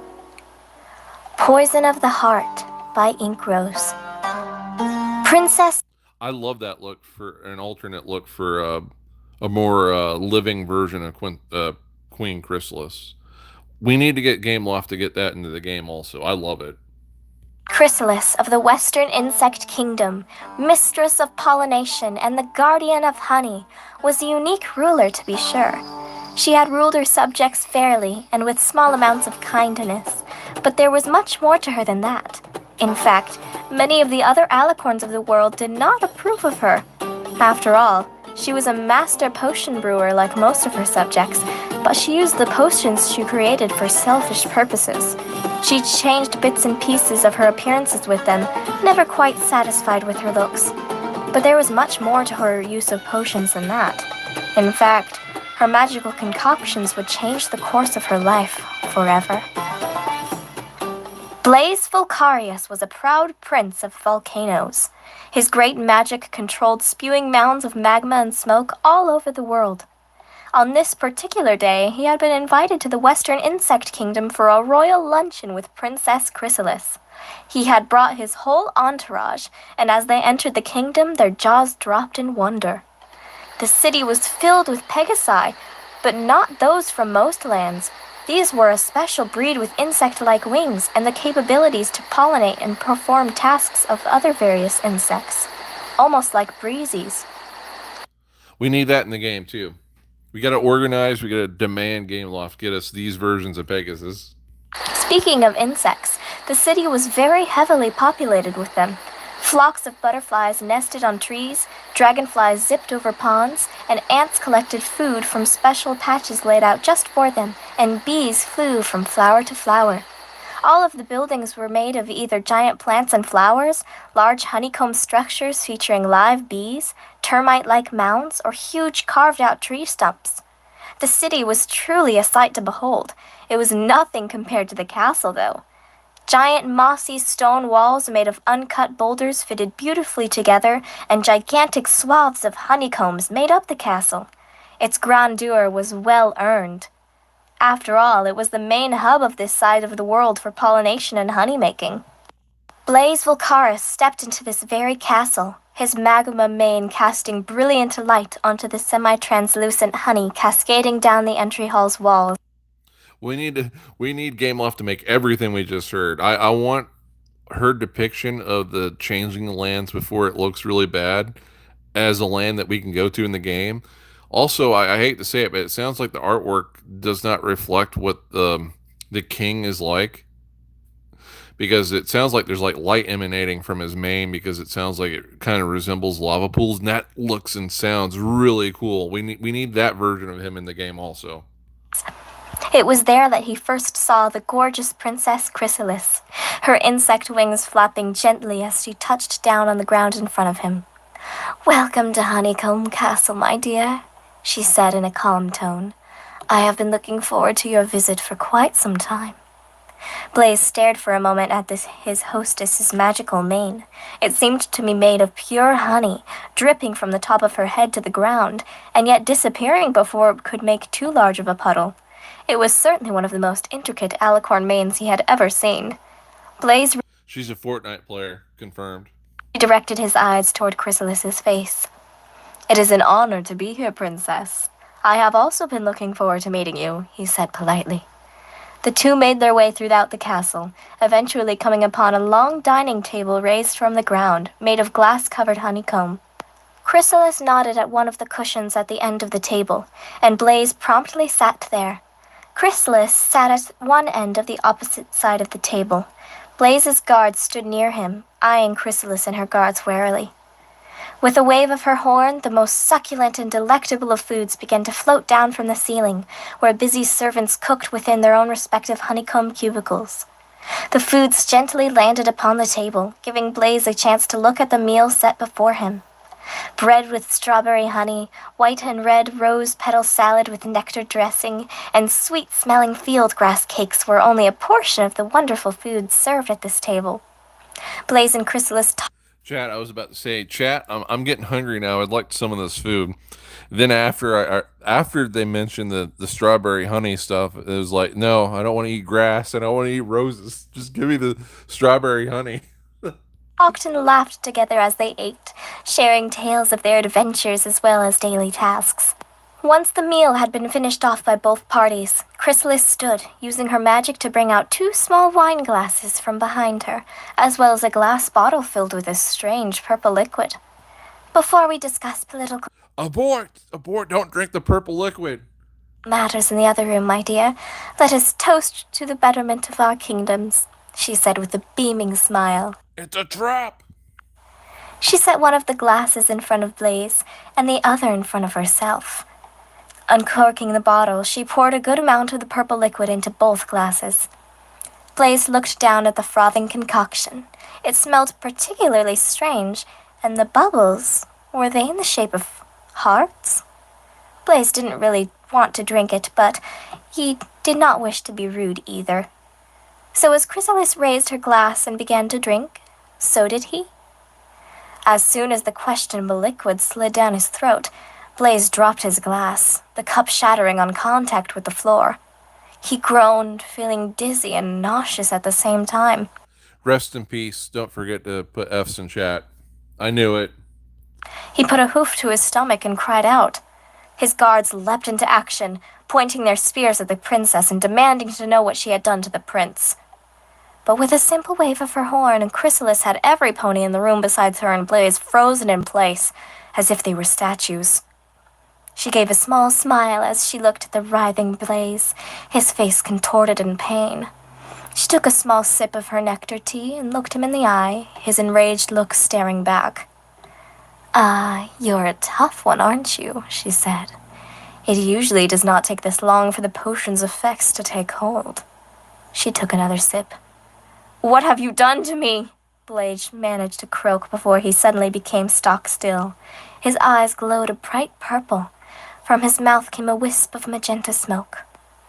Poison of the Heart by Ink Rose. Princess... I love that look for an alternate look for a more living version of Queen Chrysalis. We need to get Gameloft to get that into the game also. I love it. Chrysalis of the Western Insect Kingdom, mistress of pollination and the guardian of honey, was a unique ruler to be sure. She had ruled her subjects fairly and with small amounts of kindness, but there was much more to her than that. In fact, many of the other alicorns of the world did not approve of her. After all, she was a master potion brewer like most of her subjects, but she used the potions she created for selfish purposes. She changed bits and pieces of her appearances with them, never quite satisfied with her looks. But there was much more to her use of potions than that. In fact, her magical concoctions would change the course of her life forever. Blaze Vulcarius was a proud prince of volcanoes. His great magic controlled spewing mounds of magma and smoke all over the world. On this particular day, he had been invited to the Western Insect Kingdom for a royal luncheon with Princess Chrysalis. He had brought his whole entourage, and as they entered the kingdom, their jaws dropped in wonder. The city was filled with Pegasi, but not those from most lands. These were a special breed with insect-like wings and the capabilities to pollinate and perform tasks of other various insects, almost like breezies. We need that in the game too. We got to organize. We got to demand Gameloft get us these versions of Pegasus. Speaking of insects, the city was very heavily populated with them. Flocks of butterflies nested on trees, dragonflies zipped over ponds, and ants collected food from special patches laid out just for them, and bees flew from flower to flower. All of the buildings were made of either giant plants and flowers, large honeycomb structures featuring live bees, termite like mounds, or huge carved out tree stumps. The city was truly a sight to behold. It was nothing compared to the castle, though. Giant mossy stone walls made of uncut boulders fitted beautifully together, and gigantic swaths of honeycombs made up the castle. Its grandeur was well earned. After all, it was the main hub of this side of the world for pollination and honey making. Blaze Volcaris stepped into this very castle, his magma mane casting brilliant light onto the semi-translucent honey cascading down the entry hall's walls. We need Gameloft to make everything we just heard. I want her depiction of the changing lands before it looks really bad as a land that we can go to in the game. Also, I hate to say it, but it sounds like the artwork does not reflect what the king is like, because it sounds like there's like light emanating from his mane, because it sounds like it kind of resembles lava pools, and that looks and sounds really cool. We need that version of him in the game also. It was there that he first saw the gorgeous Princess Chrysalis, her insect wings flapping gently as she touched down on the ground in front of him. "Welcome to Honeycomb Castle, my dear," she said in a calm tone. "I have been looking forward to your visit for quite some time." Blaze stared for a moment at his hostess's magical mane. It seemed to be made of pure honey, dripping from the top of her head to the ground, and yet disappearing before it could make too large of a puddle. It was certainly one of the most intricate alicorn manes he had ever seen. Blaze She's a Fortnite player, confirmed. redirected his eyes toward Chrysalis's face. "It is an honor to be here, Princess. I have also been looking forward to meeting you," he said politely. The two made their way throughout the castle, eventually coming upon a long dining table raised from the ground, made of glass-covered honeycomb. Chrysalis nodded at one of the cushions at the end of the table, and Blaze promptly sat there. Chrysalis sat at one end of the opposite side of the table. Blaze's guards stood near him, eyeing Chrysalis and her guards warily. With a wave of her horn, the most succulent and delectable of foods began to float down from the ceiling, where busy servants cooked within their own respective honeycomb cubicles. The foods gently landed upon the table, giving Blaze a chance to look at the meal set before him. Bread with strawberry honey, white and red rose petal salad with nectar dressing, and sweet-smelling field grass cakes were only a portion of the wonderful foods served at this table. Blaze and Chrysalis Chat, I was about to say, chat, I'm getting hungry now. I'd like some of this food. Then after they mentioned the strawberry honey stuff, it was like, no, I don't want to eat grass. I don't want to eat roses. Just give me the strawberry honey. talked and laughed together as they ate, sharing tales of their adventures as well as daily tasks. Once the meal had been finished off by both parties, Chrysalis stood, using her magic to bring out 2 small wine glasses from behind her, as well as a glass bottle filled with a strange purple liquid. "Before we discuss political Abort! Abort! Don't drink the purple liquid. matters in the other room, my dear, let us toast to the betterment of our kingdoms," she said with a beaming smile. It's a trap. She set one of the glasses in front of Blaze and the other in front of herself. Uncorking the bottle, she poured a good amount of the purple liquid into both glasses. Blaze looked down at the frothing concoction. It smelled particularly strange, and the bubbles, were they in the shape of hearts? Blaze didn't really want to drink it, but he did not wish to be rude either. So as Chrysalis raised her glass and began to drink, so did he. As soon as the questionable liquid slid down his throat, Blaze dropped his glass, the cup shattering on contact with the floor. He groaned, feeling dizzy and nauseous at the same time. Rest in peace. Don't forget to put F's in chat. I knew it. He put a hoof to his stomach and cried out. His guards leapt into action, pointing their spears at the princess and demanding to know what she had done to the prince. But with a simple wave of her horn, Chrysalis had every pony in the room besides her and Blaze frozen in place, as if they were statues. She gave a small smile as she looked at the writhing Blaze, his face contorted in pain. She took a small sip of her nectar tea and looked him in the eye, his enraged look staring back. "Ah, you're a tough one, aren't you?" she said. "It usually does not take this long for the potion's effects to take hold." She took another sip. "What have you done to me?" Blaze managed to croak before he suddenly became stock still. His eyes glowed a bright purple. From his mouth came a wisp of magenta smoke.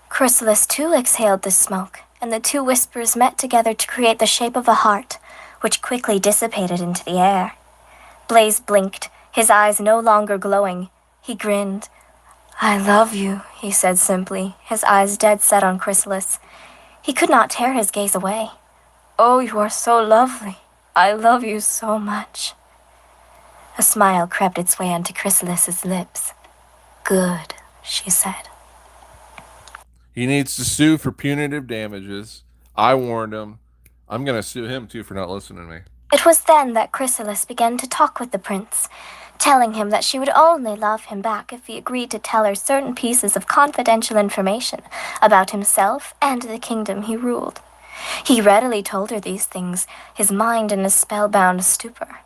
Chrysalis too exhaled the smoke, and the two whispers met together to create the shape of a heart, which quickly dissipated into the air. Blaze blinked, his eyes no longer glowing. He grinned. "I love you," he said simply, his eyes dead set on Chrysalis. He could not tear his gaze away. "Oh, you are so lovely. I love you so much." A smile crept its way onto Chrysalis's lips. "Good," she said. He needs to sue for punitive damages. I warned him. I'm going to sue him, too, for not listening to me. It was then that Chrysalis began to talk with the prince, telling him that she would only love him back if he agreed to tell her certain pieces of confidential information about himself and the kingdom he ruled. He readily told her these things, his mind in a spellbound stupor.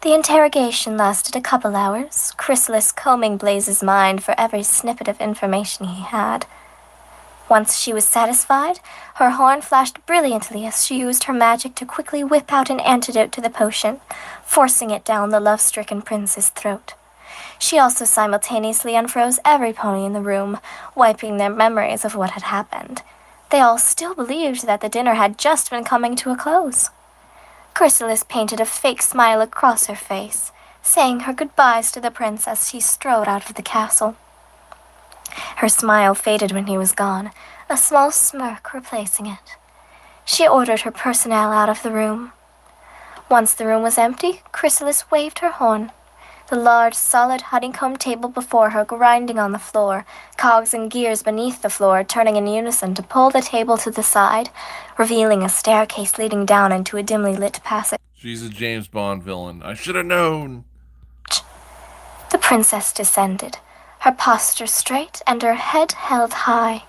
The interrogation lasted a couple hours, Chrysalis combing Blaze's mind for every snippet of information he had. Once she was satisfied, her horn flashed brilliantly as she used her magic to quickly whip out an antidote to the potion, forcing it down the love-stricken prince's throat. She also simultaneously unfroze every pony in the room, wiping their memories of what had happened. They all still believed that the dinner had just been coming to a close. Chrysalis painted a fake smile across her face, saying her goodbyes to the prince as she strode out of the castle. Her smile faded when he was gone, a small smirk replacing it. She ordered her personnel out of the room. Once the room was empty, Chrysalis waved her horn. The large, solid honeycomb table before her grinding on the floor, cogs and gears beneath the floor turning in unison to pull the table to the side, revealing a staircase leading down into a dimly lit passage. She's a James Bond villain. I should have known. The princess descended, her posture straight and her head held high.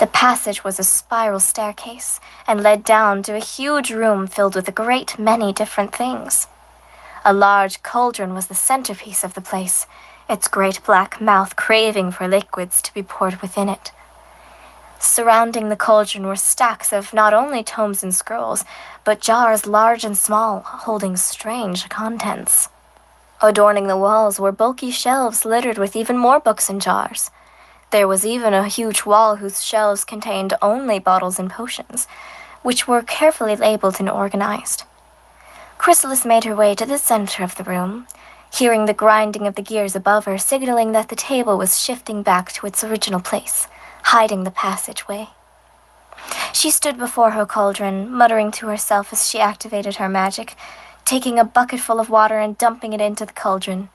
The passage was a spiral staircase and led down to a huge room filled with a great many different things. A large cauldron was the centerpiece of the place, its great black mouth craving for liquids to be poured within it. Surrounding the cauldron were stacks of not only tomes and scrolls, but jars large and small, holding strange contents. Adorning the walls were bulky shelves littered with even more books and jars. There was even a huge wall whose shelves contained only bottles and potions, which were carefully labeled and organized. Chrysalis made her way to the center of the room, hearing the grinding of the gears above her signaling that the table was shifting back to its original place, hiding the passageway. She stood before her cauldron, muttering to herself as she activated her magic, taking a bucket full of water and dumping it into the cauldron.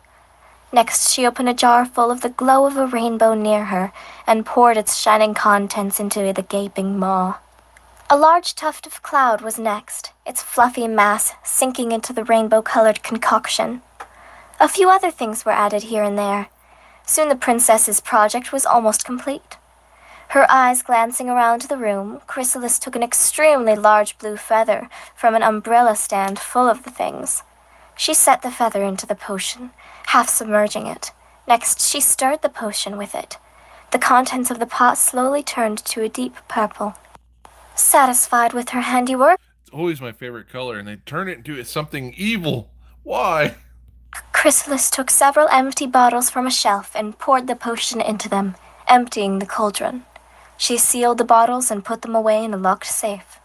Next, she opened a jar full of the glow of a rainbow near her and poured its shining contents into the gaping maw. A large tuft of cloud was next, its fluffy mass sinking into the rainbow-colored concoction. A few other things were added here and there. Soon the princess's project was almost complete. Her eyes glancing around the room, Chrysalis took an extremely large blue feather from an umbrella stand full of the things. She set the feather into the potion, half submerging it. Next, she stirred the potion with it. The contents of the pot slowly turned to a deep purple. Satisfied with her handiwork, It's always my favorite color, and they turn it into something evil. Why? Chrysalis took several empty bottles from a shelf and poured the potion into them, emptying the cauldron. She sealed the bottles and put them away in a locked safe.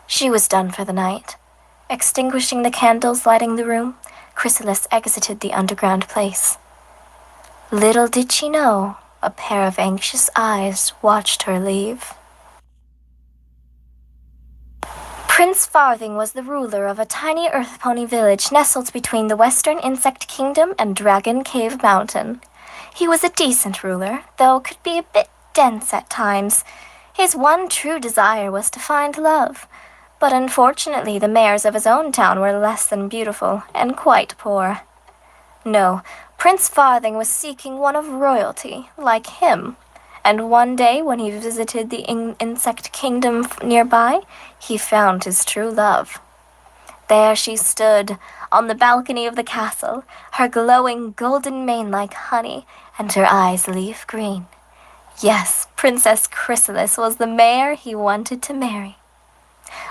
She was done for the night. Extinguishing the candles lighting the room, Chrysalis exited the underground place. Little did she know, a pair of anxious eyes watched her leave. Prince Farthing was the ruler of a tiny earth pony village nestled between the Western Insect Kingdom and Dragon Cave Mountain. He was a decent ruler, though could be a bit dense at times. His one true desire was to find love, but unfortunately the mayors of his own town were less than beautiful and quite poor. No, Prince Farthing was seeking one of royalty, like him, and one day when he visited the insect kingdom nearby, he found his true love. There she stood, on the balcony of the castle, her glowing golden mane like honey, and her eyes leaf green. Yes, Princess Chrysalis was the mare he wanted to marry.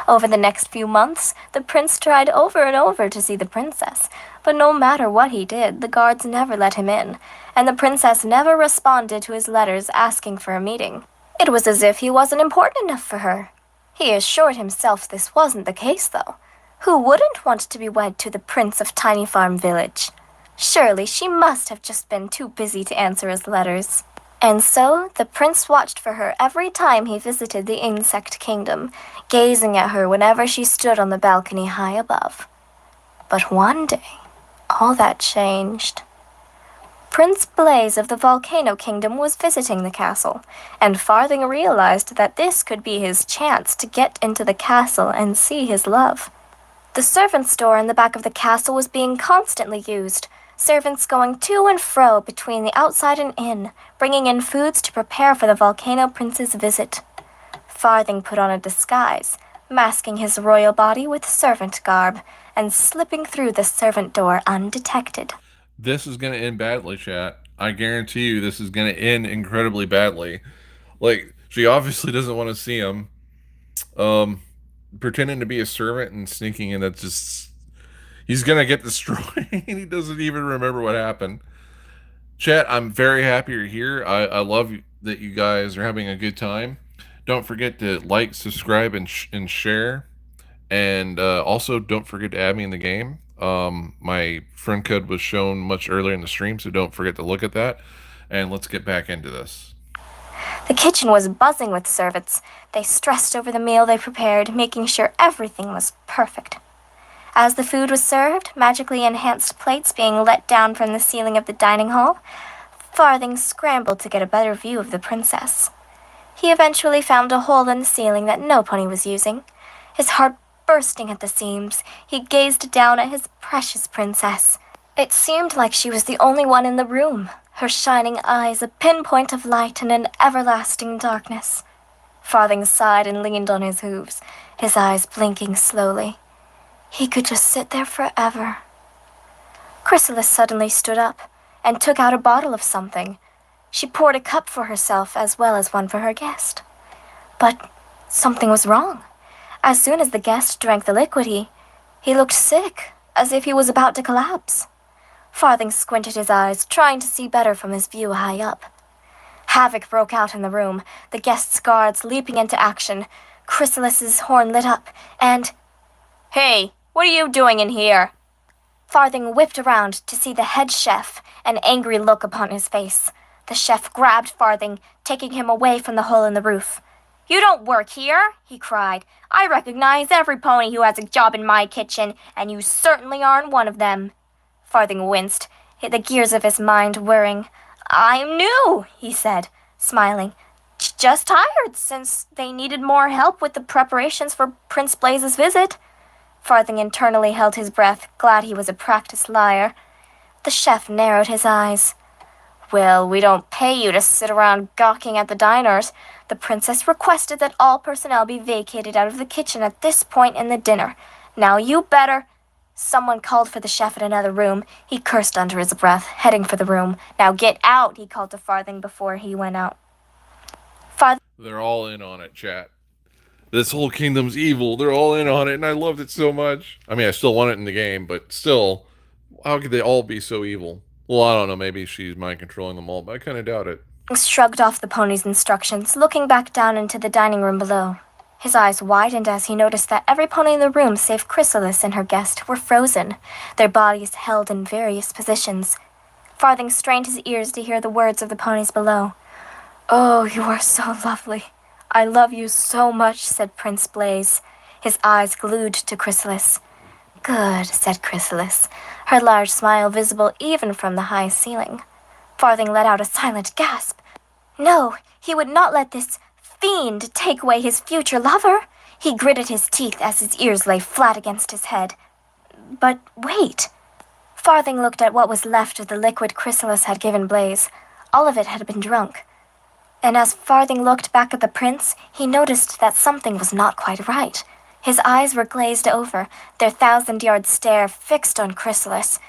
Over the next few months, the prince tried over and over to see the princess, but no matter what he did, the guards never let him in, and the princess never responded to his letters asking for a meeting. It was as if he wasn't important enough for her. He assured himself this wasn't the case, though. Who wouldn't want to be wed to the prince of Tiny Farm Village? Surely she must have just been too busy to answer his letters. And so the prince watched for her every time he visited the insect kingdom, gazing at her whenever she stood on the balcony high above. But one day, all that changed. Prince Blaze of the Volcano Kingdom was visiting the castle, and Farthing realized that this could be his chance to get into the castle and see his love. The servants' store in the back of the castle was being constantly used, servants going to and fro between the outside and in, bringing in foods to prepare for the Volcano Prince's visit. Farthing put on a disguise, masking his royal body with servant garb, and slipping through the servant door undetected. This is going to end badly, chat. I guarantee you this is going to end incredibly badly. Like, she obviously doesn't want to see him. Pretending to be a servant and sneaking in, that's just... He's going to get destroyed. He doesn't even remember what happened. Chat, I'm very happy you're here. I love that you guys are having a good time. Don't forget to like, subscribe, and share. And also, don't forget to add me in the game. My friend code was shown much earlier in the stream, so don't forget to look at that. And let's get back into this. The kitchen was buzzing with servants. They stressed over the meal they prepared, making sure everything was perfect. As the food was served, magically enhanced plates being let down from the ceiling of the dining hall, Farthing scrambled to get a better view of the princess. He eventually found a hole in the ceiling that no pony was using. His heart bursting at the seams, he gazed down at his precious princess. It seemed like she was the only one in the room, her shining eyes a pinpoint of light in an everlasting darkness. Farthing sighed and leaned on his hooves, his eyes blinking slowly. He could just sit there forever. Chrysalis suddenly stood up and took out a bottle of something. She poured a cup for herself as well as one for her guest. But something was wrong. As soon as the guest drank the liquid, he looked sick, as if he was about to collapse. Farthing squinted his eyes, trying to see better from his view high up. Havoc broke out in the room, the guests' guards leaping into action. Chrysalis's horn lit up, and... "Hey, what are you doing in here?" Farthing whipped around to see the head chef, an angry look upon his face. The chef grabbed Farthing, taking him away from the hole in the roof. "You don't work here," he cried. "I recognize every pony who has a job in my kitchen, and you certainly aren't one of them." Farthing winced, the gears of his mind whirring. "I'm new," he said, smiling. "Just hired, since they needed more help with the preparations for Prince Blaze's visit." Farthing internally held his breath, glad he was a practiced liar. The chef narrowed his eyes. "Well, we don't pay you to sit around gawking at the diners. The princess requested that all personnel be vacated out of the kitchen at this point in the dinner. Now you better..." Someone called for the chef in another room. He cursed under his breath, heading for the room. "Now get out," he called to Farthing before he went out. They're all in on it, chat. This whole kingdom's evil. They're all in on it, and I loved it so much. I mean, I still want it in the game, but still, how could they all be so evil? Well, I don't know. Maybe she's mind controlling them all, but I kind of doubt it. Shrugged off the pony's instructions, looking back down into the dining room below. His eyes widened as he noticed that every pony in the room save Chrysalis and her guest were frozen, their bodies held in various positions. Farthing strained his ears to hear the words of the ponies below. "Oh, you are so lovely. I love you so much," said Prince Blaze, his eyes glued to Chrysalis. "Good," said Chrysalis, her large smile visible even from the high ceiling. Farthing let out a silent gasp. No, he would not let this fiend take away his future lover. He gritted his teeth as his ears lay flat against his head. But wait. Farthing looked at what was left of the liquid Chrysalis had given Blaze. All of it had been drunk. And as Farthing looked back at the prince, he noticed that something was not quite right. His eyes were glazed over, their 1,000-yard stare fixed on Chrysalis.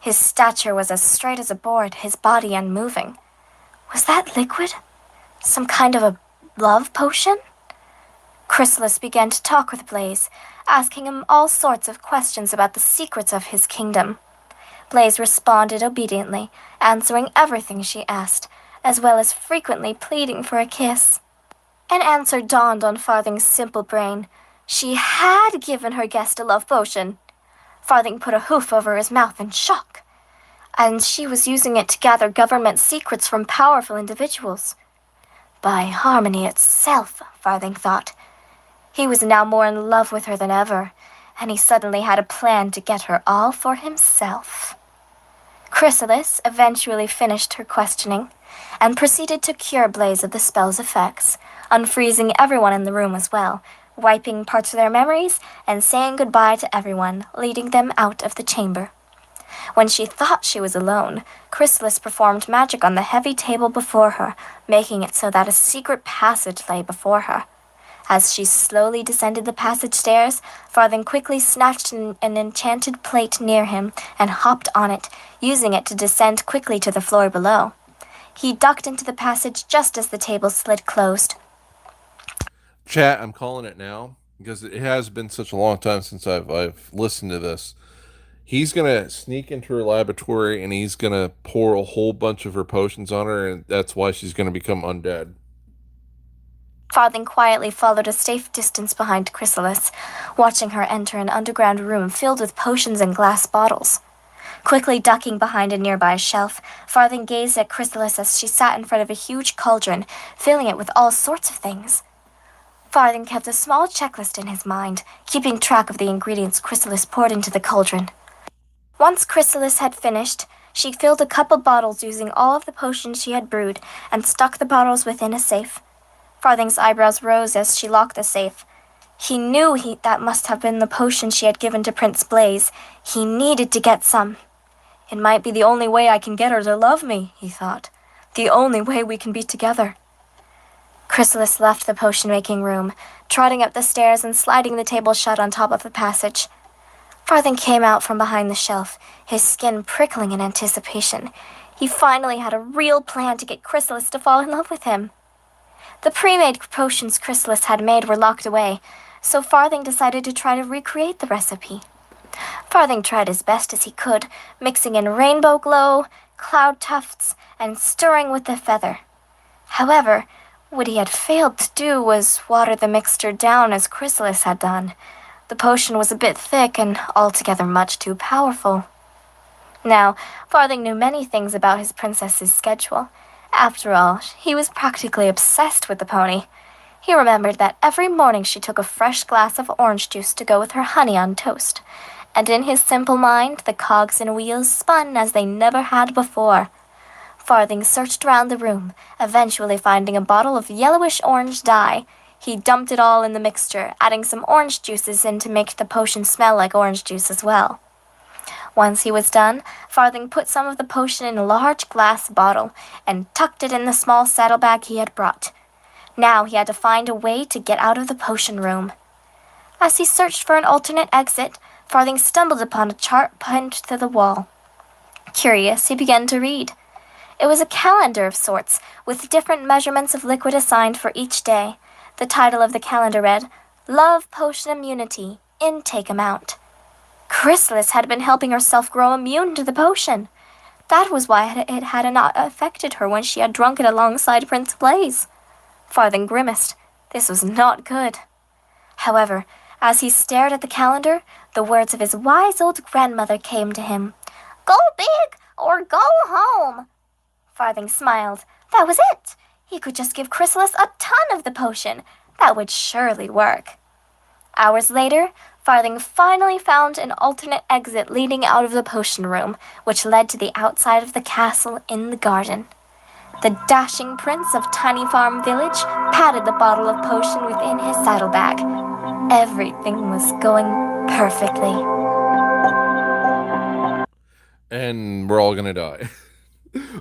His stature was as straight as a board, his body unmoving. Was that liquid? Some kind of a love potion? Chrysalis began to talk with Blaze, asking him all sorts of questions about the secrets of his kingdom. Blaze responded obediently, answering everything she asked, as well as frequently pleading for a kiss. An answer dawned on Farthing's simple brain. She had given her guest a love potion. Farthing put a hoof over his mouth in shock. And she was using it to gather government secrets from powerful individuals. By harmony itself, Farthing thought. He was now more in love with her than ever, and he suddenly had a plan to get her all for himself. Chrysalis eventually finished her questioning, and proceeded to cure Blaze of the spell's effects, unfreezing everyone in the room as well, wiping parts of their memories, and saying goodbye to everyone, leading them out of the chamber. When she thought she was alone, Chrysalis performed magic on the heavy table before her, making it so that a secret passage lay before her. As she slowly descended the passage stairs, Farthing quickly snatched an enchanted plate near him and hopped on it, using it to descend quickly to the floor below. He ducked into the passage just as the table slid closed. Chat, I'm calling it now because it has been such a long time since I've listened to this. He's gonna sneak into her laboratory and he's gonna pour a whole bunch of her potions on her, and that's why she's gonna become undead. Farthing quietly followed a safe distance behind Chrysalis, watching her enter an underground room filled with potions and glass bottles. Quickly ducking behind a nearby shelf, Farthing gazed at Chrysalis as she sat in front of a huge cauldron, filling it with all sorts of things. Farthing kept a small checklist in his mind, keeping track of the ingredients Chrysalis poured into the cauldron. Once Chrysalis had finished, she filled a couple bottles using all of the potions she had brewed and stuck the bottles within a safe. Farthing's eyebrows rose as she locked the safe. He knew that must have been the potion she had given to Prince Blaze. He needed to get some. It might be the only way I can get her to love me, he thought. The only way we can be together. Chrysalis left the potion-making room, trotting up the stairs and sliding the table shut on top of the passage. Farthing came out from behind the shelf, his skin prickling in anticipation. He finally had a real plan to get Chrysalis to fall in love with him. The pre-made potions Chrysalis had made were locked away, so Farthing decided to try to recreate the recipe. Farthing tried as best as he could, mixing in rainbow glow, cloud tufts, and stirring with the feather. However, what he had failed to do was water the mixture down as Chrysalis had done. The potion was a bit thick and altogether much too powerful. Now, Farthing knew many things about his princess's schedule. After all, he was practically obsessed with the pony. He remembered that every morning she took a fresh glass of orange juice to go with her honey on toast. And in his simple mind, the cogs and wheels spun as they never had before. Farthing searched around the room, eventually finding a bottle of yellowish-orange dye. He dumped it all in the mixture, adding some orange juices in to make the potion smell like orange juice as well. Once he was done, Farthing put some of the potion in a large glass bottle and tucked it in the small saddlebag he had brought. Now he had to find a way to get out of the potion room. As he searched for an alternate exit, Farthing stumbled upon a chart pinned to the wall. Curious, he began to read. It was a calendar of sorts, with different measurements of liquid assigned for each day. The title of the calendar read, Love Potion Immunity, Intake Amount. Chrysalis had been helping herself grow immune to the potion. That was why it had not affected her when she had drunk it alongside Prince Blaze. Farthing grimaced. This was not good. However, as he stared at the calendar, the words of his wise old grandmother came to him. Go big or go home. Farthing smiled. That was it. He could just give Chrysalis a ton of the potion. That would surely work. Hours later, Farthing finally found an alternate exit leading out of the potion room, which led to the outside of the castle in the garden. The dashing prince of Tiny Farm Village patted the bottle of potion within his saddlebag. Everything was going perfectly. and we're all gonna die.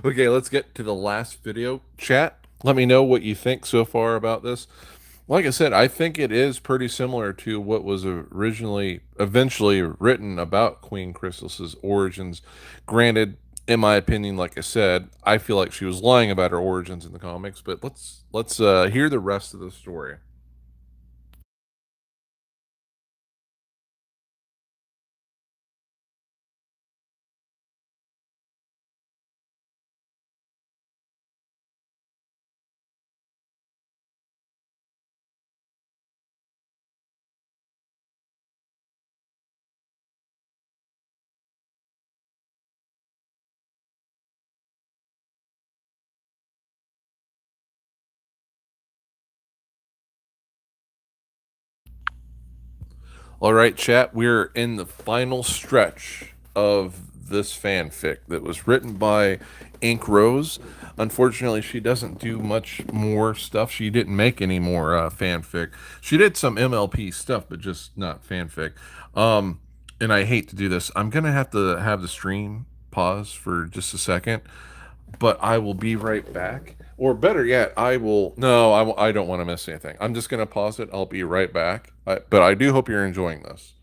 Okay, let's get to the last video. Chat, let me know what you think so far about this. Like I said, I think it is pretty similar to what was eventually written about Queen Chrysalis's origins. Granted, in my opinion, like I said, I feel like she was lying about her origins in the comics. But let's hear the rest of the story. All right, chat, we're in the final stretch of this fanfic that was written by Ink Rose. Unfortunately, she doesn't do much more stuff. She didn't make any more fanfic. She did some MLP stuff, but just not fanfic. And I hate to do this. I'm going to have the stream pause for just a second, but I will be right back. Or better yet, I will. No, I don't want to miss anything. I'm just going to pause it. I'll be right back. But I do hope you're enjoying this.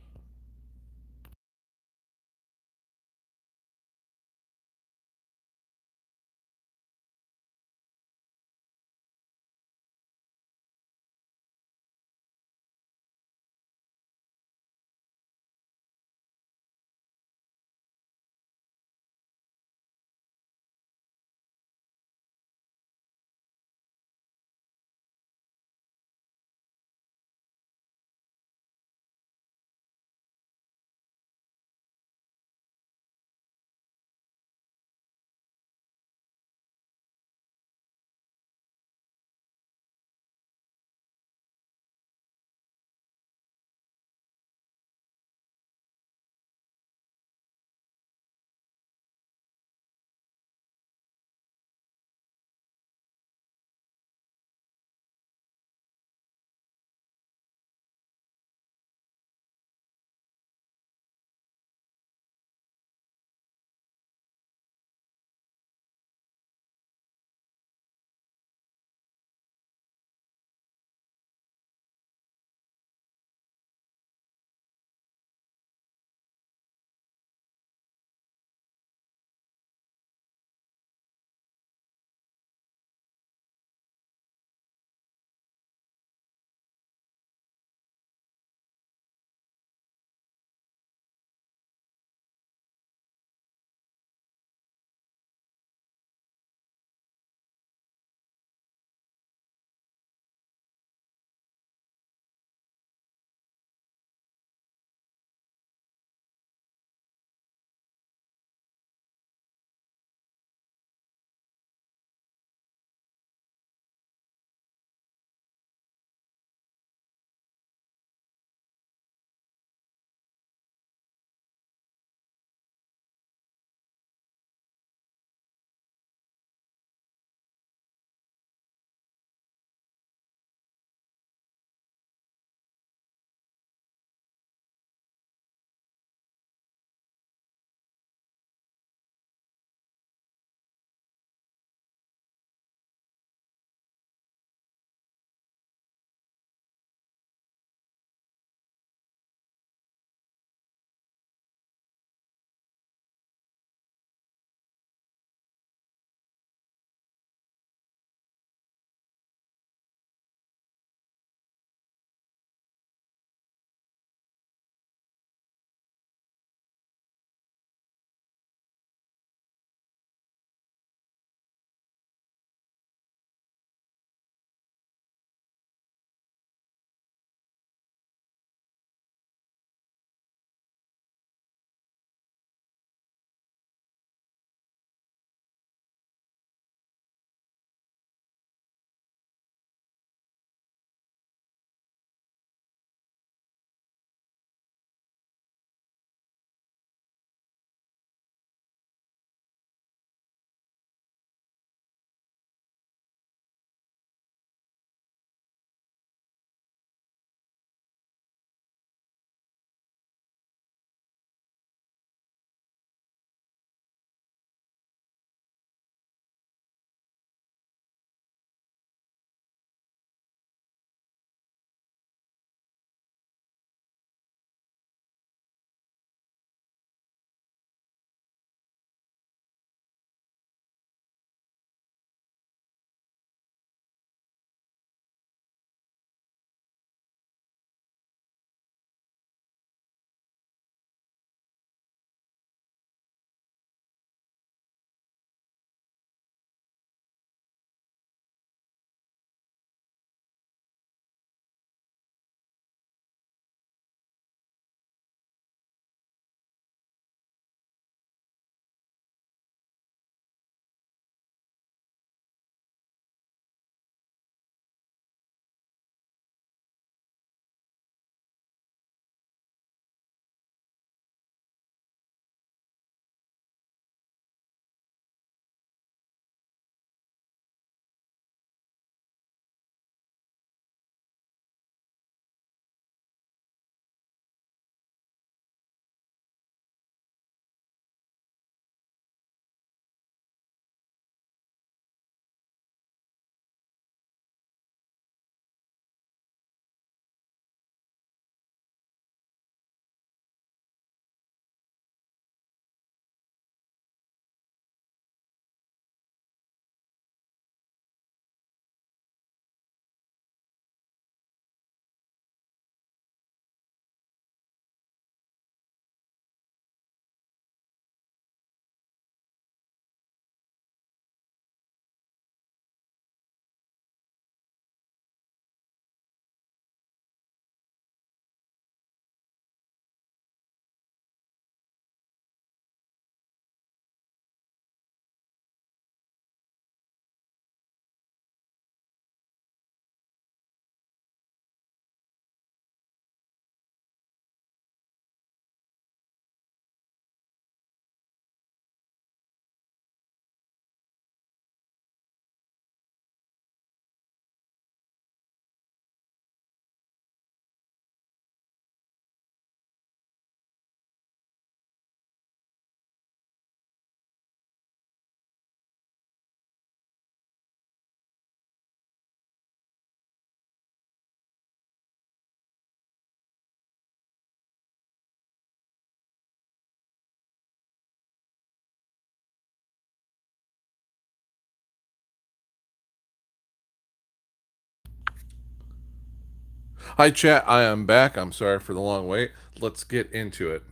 Hi, chat. I am back. I'm sorry for the long wait. Let's get into it.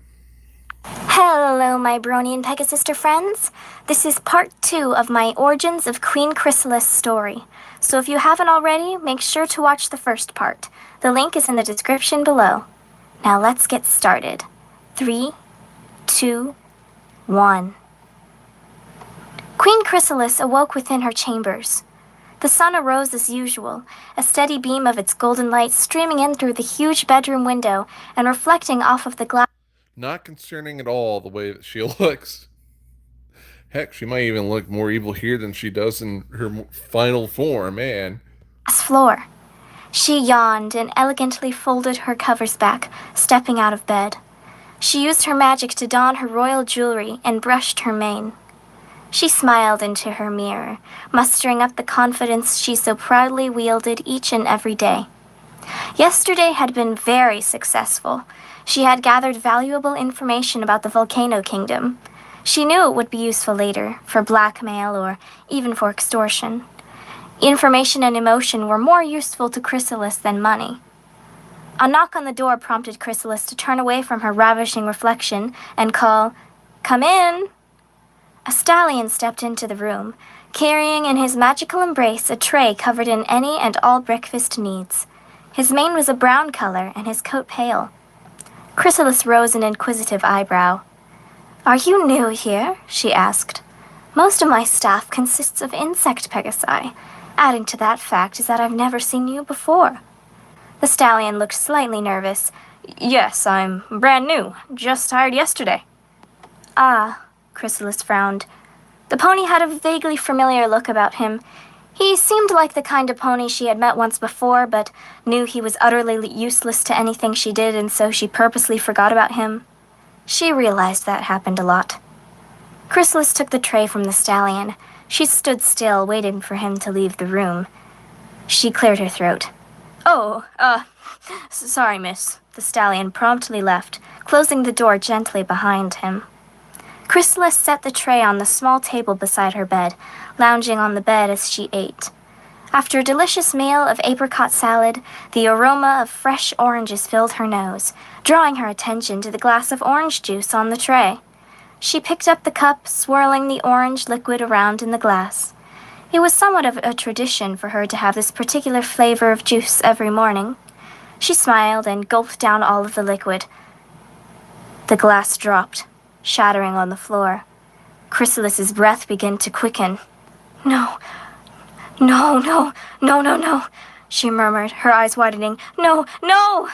Hello, my Brony and Pegasister friends. This is part 2 of my Origins of Queen Chrysalis story. So if you haven't already, make sure to watch the first part. The link is in the description below. Now let's get started. 3, 2, 1. Queen Chrysalis awoke within her chambers. The sun arose as usual, a steady beam of its golden light streaming in through the huge bedroom window and reflecting off of the glass Not concerning at all the way that she looks. Heck, she might even look more evil here than she does in her final form, man. floor. She yawned and elegantly folded her covers back, stepping out of bed. She used her magic to don her royal jewelry and brushed her mane. She smiled into her mirror, mustering up the confidence she so proudly wielded each and every day. Yesterday had been very successful. She had gathered valuable information about the Volcano Kingdom. She knew it would be useful later, for blackmail or even for extortion. Information and emotion were more useful to Chrysalis than money. A knock on the door prompted Chrysalis to turn away from her ravishing reflection and call, "Come in!" A stallion stepped into the room, carrying in his magical embrace a tray covered in any and all breakfast needs. His mane was a brown color and his coat pale. Chrysalis rose an inquisitive eyebrow. "Are you new here?" she asked. "Most of my staff consists of insect pegasi. Adding to that fact is that I've never seen you before." The stallion looked slightly nervous. "Yes, I'm brand new. Just hired yesterday." "Ah," Chrysalis frowned. The pony had a vaguely familiar look about him. He seemed like the kind of pony she had met once before, but knew he was utterly useless to anything she did, and so she purposely forgot about him. She realized that happened a lot. Chrysalis took the tray from the stallion. She stood still, waiting for him to leave the room. She cleared her throat. "Oh, sorry, miss." The stallion promptly left, closing the door gently behind him. Chrysalis set the tray on the small table beside her bed, lounging on the bed as she ate. After a delicious meal of apricot salad, the aroma of fresh oranges filled her nose, drawing her attention to the glass of orange juice on the tray. She picked up the cup, swirling the orange liquid around in the glass. It was somewhat of a tradition for her to have this particular flavor of juice every morning. She smiled and gulped down all of the liquid. The glass dropped, shattering on the floor. Chrysalis's breath began to quicken. "No, no," she murmured, her eyes widening. "No, no!"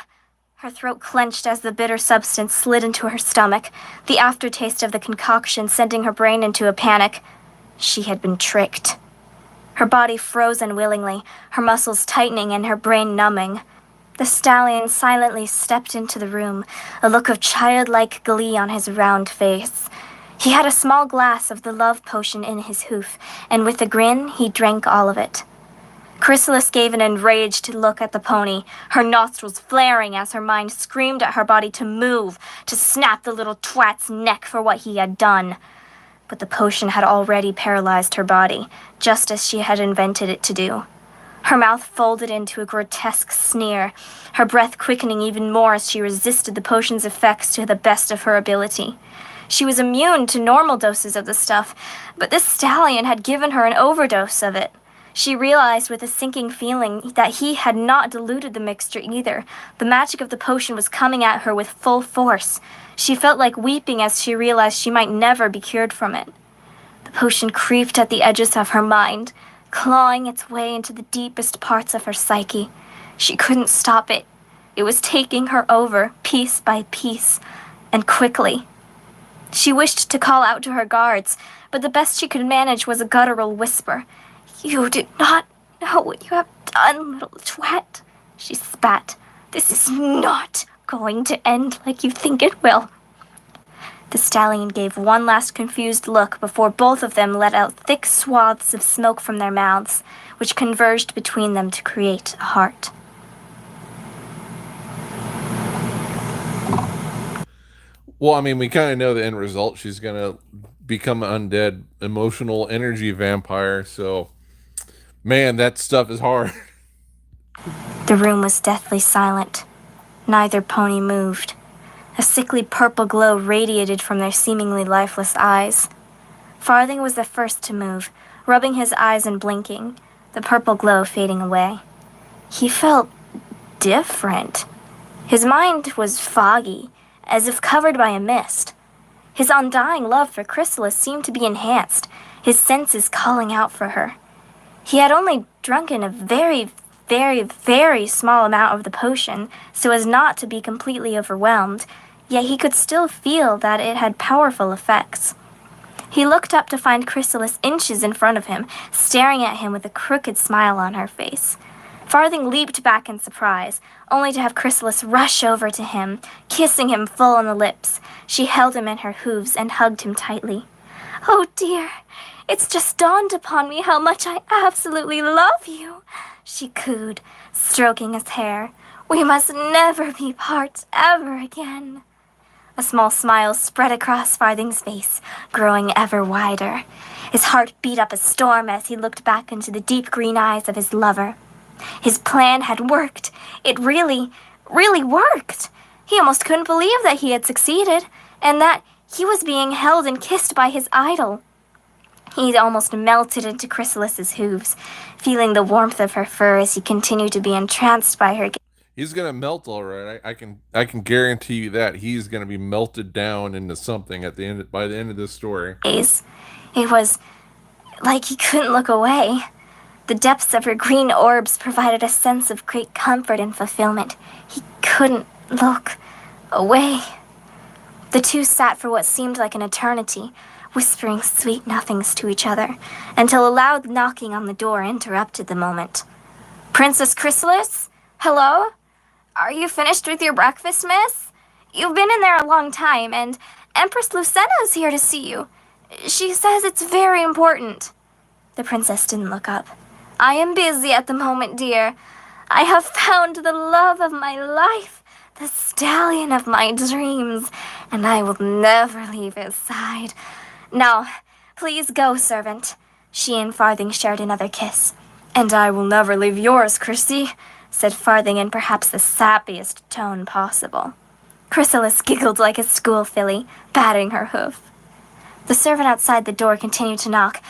Her throat clenched as the bitter substance slid into her stomach, the aftertaste of the concoction sending her brain into a panic. She had been tricked. Her body froze unwillingly, her muscles tightening and her brain numbing. The stallion silently stepped into the room, a look of childlike glee on his round face. He had a small glass of the love potion in his hoof, and with a grin, he drank all of it. Chrysalis gave an enraged look at the pony, her nostrils flaring as her mind screamed at her body to move, to snap the little twat's neck for what he had done. But the potion had already paralyzed her body, just as she had invented it to do. Her mouth folded into a grotesque sneer, her breath quickening even more as she resisted the potion's effects to the best of her ability. She was immune to normal doses of the stuff, but this stallion had given her an overdose of it. She realized with a sinking feeling that he had not diluted the mixture either. The magic of the potion was coming at her with full force. She felt like weeping as she realized she might never be cured from it. The potion creeped at the edges of her mind, clawing its way into the deepest parts of her psyche. She couldn't stop it. It was taking her over, piece by piece, and quickly. She wished to call out to her guards, but the best she could manage was a guttural whisper. "You do not know what you have done, little twat," she spat. "This is not going to end like you think it will." The stallion gave one last confused look before both of them let out thick swaths of smoke from their mouths, which converged between them to create a heart. Well, I mean, we kind of know the end result. She's going to become an undead, emotional energy vampire. So, man, that stuff is hard. The room was deathly silent. Neither pony moved. A sickly purple glow radiated from their seemingly lifeless eyes. Farthing was the first to move, rubbing his eyes and blinking, the purple glow fading away. He felt different. His mind was foggy, as if covered by a mist. His undying love for Chrysalis seemed to be enhanced, his senses calling out for her. He had only drunken a very, very small amount of the potion, so as not to be completely overwhelmed, yet he could still feel that it had powerful effects. He looked up to find Chrysalis inches in front of him, staring at him with a crooked smile on her face. Farthing leaped back in surprise, only to have Chrysalis rush over to him, kissing him full on the lips. She held him in her hooves and hugged him tightly. "Oh dear, it's just dawned upon me how much I absolutely love you," she cooed, stroking his hair. "We must never be parts ever again." A small smile spread across Farthing's face, growing ever wider. His heart beat up a storm as he looked back into the deep green eyes of his lover. His plan had worked. It really worked. He almost couldn't believe that he had succeeded, and that he was being held and kissed by his idol. He almost melted into Chrysalis's hooves, feeling the warmth of her fur as he continued to be entranced by her. He's gonna melt, all right. I can guarantee you that he's gonna be melted down into something by the end of this story. It was like he couldn't look away. The depths of her green orbs provided a sense of great comfort and fulfillment. He couldn't look away. The two sat for what seemed like an eternity, whispering sweet nothings to each other, until a loud knocking on the door interrupted the moment. "Princess Chrysalis? Hello? Are you finished with your breakfast, miss? You've been in there a long time, and Empress Lucena is here to see you. She says it's very important." The princess didn't look up. "I am busy at the moment, dear. I have found the love of my life, the stallion of my dreams, and I will never leave his side. Now, please go, servant." She and Farthing shared another kiss. "And I will never leave yours, Chrissy," said Farthing in perhaps the sappiest tone possible. Chrysalis giggled like a school filly, batting her hoof. The servant outside the door continued to knock.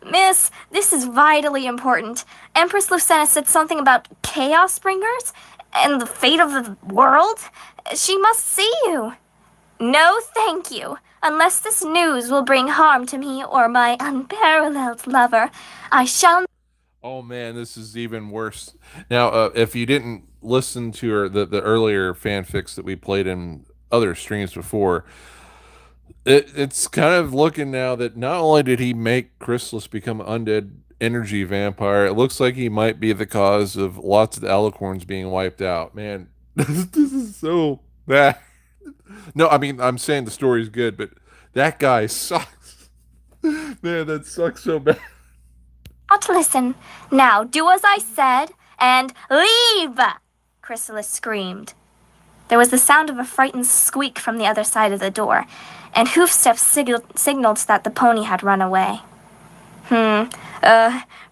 Miss, this is vitally important. Empress Lucena said something about chaos bringers and the fate of the world. She must see you." "No, thank you. Unless this news will bring harm to me or my unparalleled lover, I shall..." Oh man, this is even worse. Now, if you didn't listen to the earlier fanfics that we played in other streams before, it's kind of looking now that not only did he make Chrysalis become an undead energy vampire, it looks like he might be the cause of lots of the alicorns being wiped out. Man, this is so bad. No, I mean, I'm saying the story's good, but that guy sucks. Man, that sucks so bad. "Not listen. Now, do as I said, and leave!" Chrysalis screamed. There was the sound of a frightened squeak from the other side of the door, and hoofsteps signaled that the pony had run away.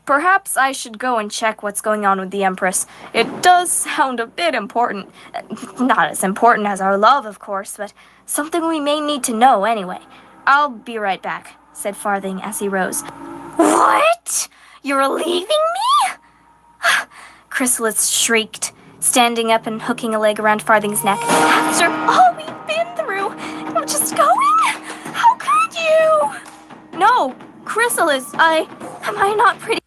Perhaps I should go and check what's going on with the Empress. It does sound a bit important. Not as important as our love, of course, but something we may need to know anyway. I'll be right back," said Farthing as he rose. "What? You're leaving me?" Chrysalis shrieked, standing up and hooking a leg around Farthing's neck. "After all we've been through, you're just going? How could you?" "No, Chrysalis, am I not pretty?"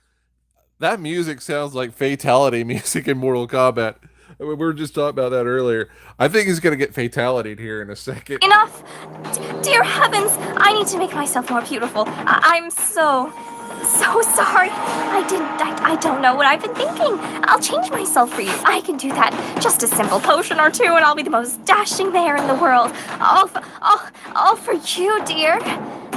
That music sounds like fatality music in Mortal Kombat. We were just talking about that earlier. I think he's gonna get fatality'd here in a second. "Enough! Dear heavens, I need to make myself more beautiful. I'm so sorry. I don't know what I've been thinking. I'll change myself for you. I can do that. Just a simple potion or two, and I'll be the most dashing mare in the world. All for you, dear."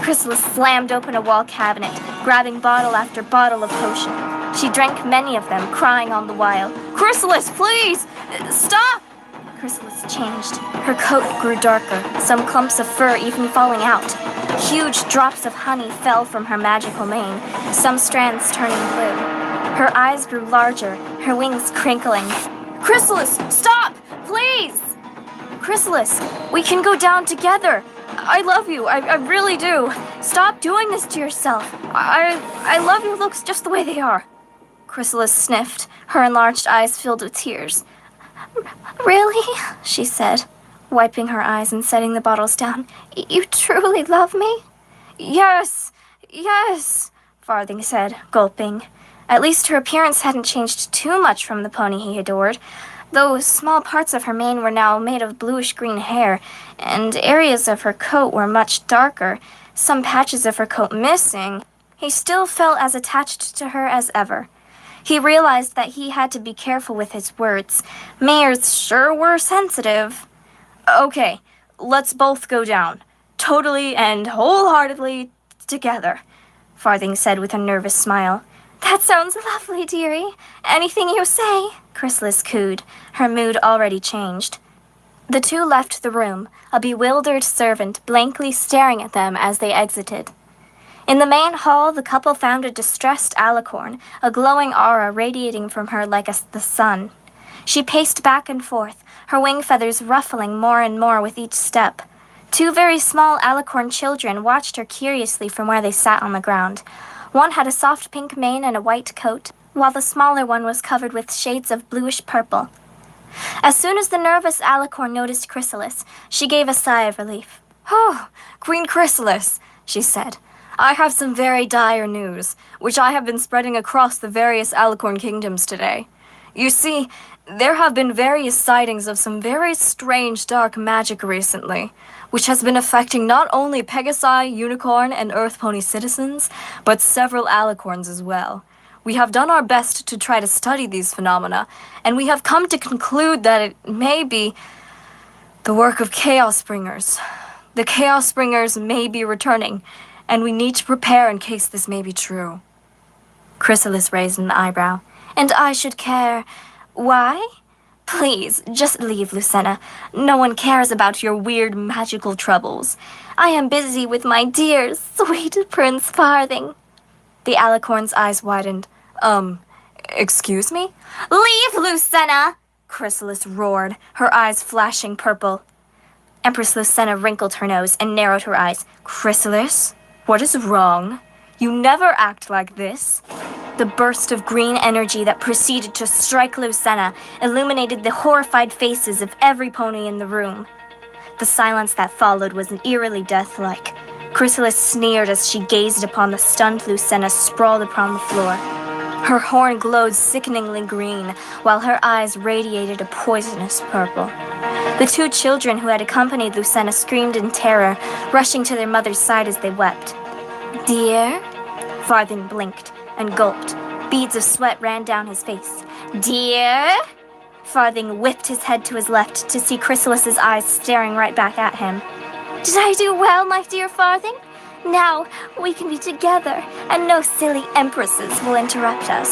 Chrysalis slammed open a wall cabinet, grabbing bottle after bottle of potion. She drank many of them, crying all the while. "Chrysalis, please! Stop!" Chrysalis changed. Her coat grew darker, some clumps of fur even falling out. Huge drops of honey fell from her magical mane, some strands turning blue. Her eyes grew larger, her wings crinkling. Chrysalis, stop! Please! Chrysalis, we can go down together. I love you. I really do. Stop doing this to yourself. I love your looks just the way they are. Chrysalis sniffed, her enlarged eyes filled with tears. Really? She said, wiping her eyes and setting the bottles down. You truly love me? Yes, yes, Farthing said, gulping. At least her appearance hadn't changed too much from the pony he adored, though small parts of her mane were now made of bluish-green hair, and areas of her coat were much darker, some patches of her coat missing. He still felt as attached to her as ever. He realized that he had to be careful with his words. Mares sure were sensitive. Okay, let's both go down. Totally and wholeheartedly together, Farthing said with a nervous smile. That sounds lovely, dearie. Anything you say, Chrysalis cooed, her mood already changed. The two left the room, a bewildered servant blankly staring at them as they exited. In the main hall, the couple found a distressed alicorn, a glowing aura radiating from her like the sun. She paced back and forth, her wing feathers ruffling more and more with each step. Two very small alicorn children watched her curiously from where they sat on the ground. One had a soft pink mane and a white coat, while the smaller one was covered with shades of bluish purple. As soon as the nervous alicorn noticed Chrysalis, she gave a sigh of relief. Oh, Queen Chrysalis, she said. I have some very dire news, which I have been spreading across the various alicorn kingdoms today. You see, there have been various sightings of some very strange dark magic recently, which has been affecting not only Pegasi, Unicorn, and Earth Pony citizens, but several alicorns as well. We have done our best to try to study these phenomena, and we have come to conclude that it may be the work of Chaos Bringers. The Chaos Bringers may be returning, and we need to prepare in case this may be true. Chrysalis raised an eyebrow. And I should care. Why? Please, just leave, Lucena. No one cares about your weird magical troubles. I am busy with my dear, sweet Prince Farthing. The alicorn's eyes widened. Excuse me? Leave, Lucena! Chrysalis roared, her eyes flashing purple. Empress Lucena wrinkled her nose and narrowed her eyes. Chrysalis? What is wrong? You never act like this. The burst of green energy that proceeded to strike Lucena illuminated the horrified faces of every pony in the room. The silence that followed was eerily deathlike. Chrysalis sneered as she gazed upon the stunned Lucena sprawled upon the floor. Her horn glowed sickeningly green, while her eyes radiated a poisonous purple. The two children who had accompanied Lucena screamed in terror, rushing to their mother's side as they wept. Dear? Farthing blinked and gulped. Beads of sweat ran down his face. Dear? Farthing whipped his head to his left to see Chrysalis's eyes staring right back at him. Did I do well, my dear Farthing? Now we can be together, and no silly empresses will interrupt us.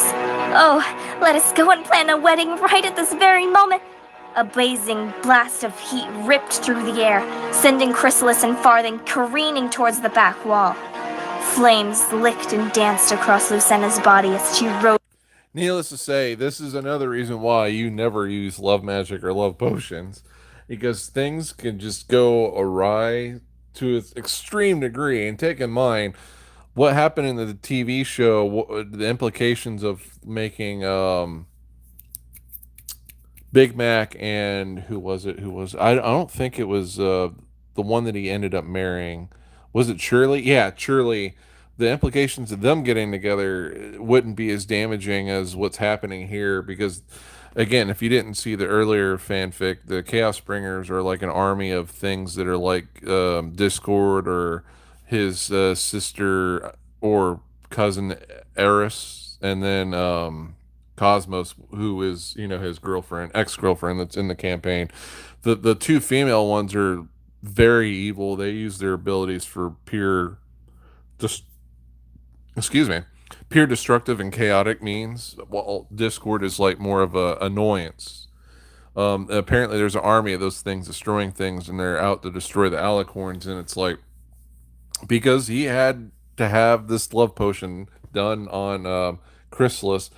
Oh, let us go and plan a wedding right at this very moment. A blazing blast of heat ripped through the air, sending Chrysalis and Farthing careening towards the back wall. Flames licked and danced across Lucena's body as she rose. Needless to say, this is another reason why you never use love magic or love potions, because things can just go awry to its extreme degree. And take in mind what happened in the TV show, the implications of making Big Mac and who was it? I don't think it was the one that he ended up marrying. Was it Shirley? Yeah, Shirley. The implications of them getting together wouldn't be as damaging as what's happening here because, again, if you didn't see the earlier fanfic, the Chaos Bringers are like an army of things that are like Discord or his sister or cousin Eris, and then Cosmos, who is his girlfriend, ex-girlfriend that's in the campaign. The two female ones are very evil. They use their abilities for just pure destructive and chaotic means. While Discord is like more of a annoyance. Apparently, there's an army of those things destroying things, and they're out to destroy the alicorns. And it's like because he had to have this love potion done on Chrysalis,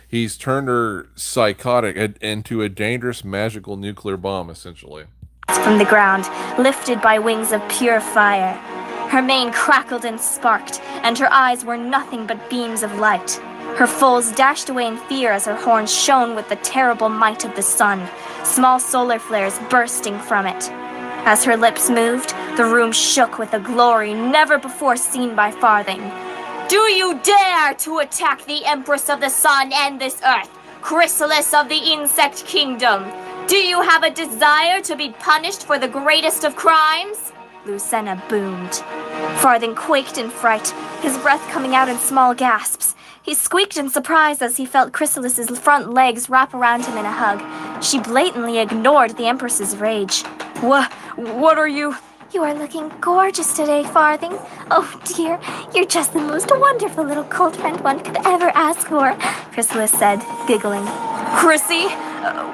He's turned her psychotic into a dangerous magical nuclear bomb, essentially. From the ground, lifted by wings of pure fire. Her mane crackled and sparked, and her eyes were nothing but beams of light. Her foals dashed away in fear as her horns shone with the terrible might of the sun, small solar flares bursting from it. As her lips moved, the room shook with a glory never before seen by Farthing. "Do you dare to attack the Empress of the Sun and this Earth, Chrysalis of the Insect Kingdom? Do you have a desire to be punished for the greatest of crimes?" Lucena boomed. Farthing quaked in fright, his breath coming out in small gasps. He squeaked in surprise as he felt Chrysalis's front legs wrap around him in a hug. She blatantly ignored the Empress's rage. What are you? "You are looking gorgeous today, Farthing. Oh dear, you're just the most wonderful little colt friend one could ever ask for," Chrysalis said, giggling. "Chrissy,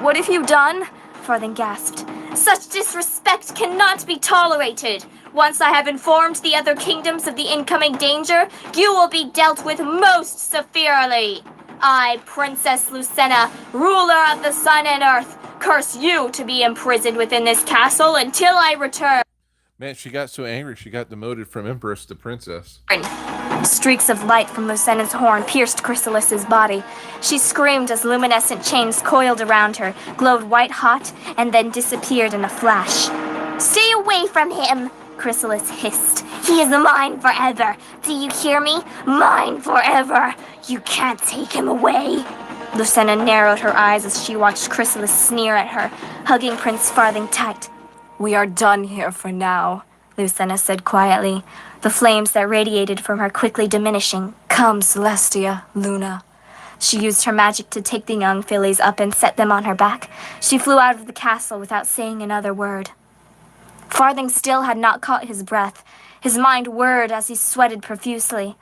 what have you done?" Farthing gasped. "Such disrespect cannot be tolerated. Once I have informed the other kingdoms of the incoming danger, you will be dealt with most severely. I, Princess Lucena, ruler of the sun and earth, curse you to be imprisoned within this castle until I return." Man, she got so angry she got demoted from Empress to Princess. Streaks of light from Lucena's horn pierced Chrysalis's body. She screamed as luminescent chains coiled around her, glowed white-hot, and then disappeared in a flash. "Stay away from him!" Chrysalis hissed. "He is mine forever. Do you hear me? Mine forever. You can't take him away." Lucena narrowed her eyes as she watched Chrysalis sneer at her, hugging Prince Farthing tight. "We are done here for now," Lucena said quietly, the flames that radiated from her quickly diminishing. "Come, Celestia, Luna." She used her magic to take the young fillies up and set them on her back. She flew out of the castle without saying another word. Farthing still had not caught his breath. His mind whirred as he sweated profusely.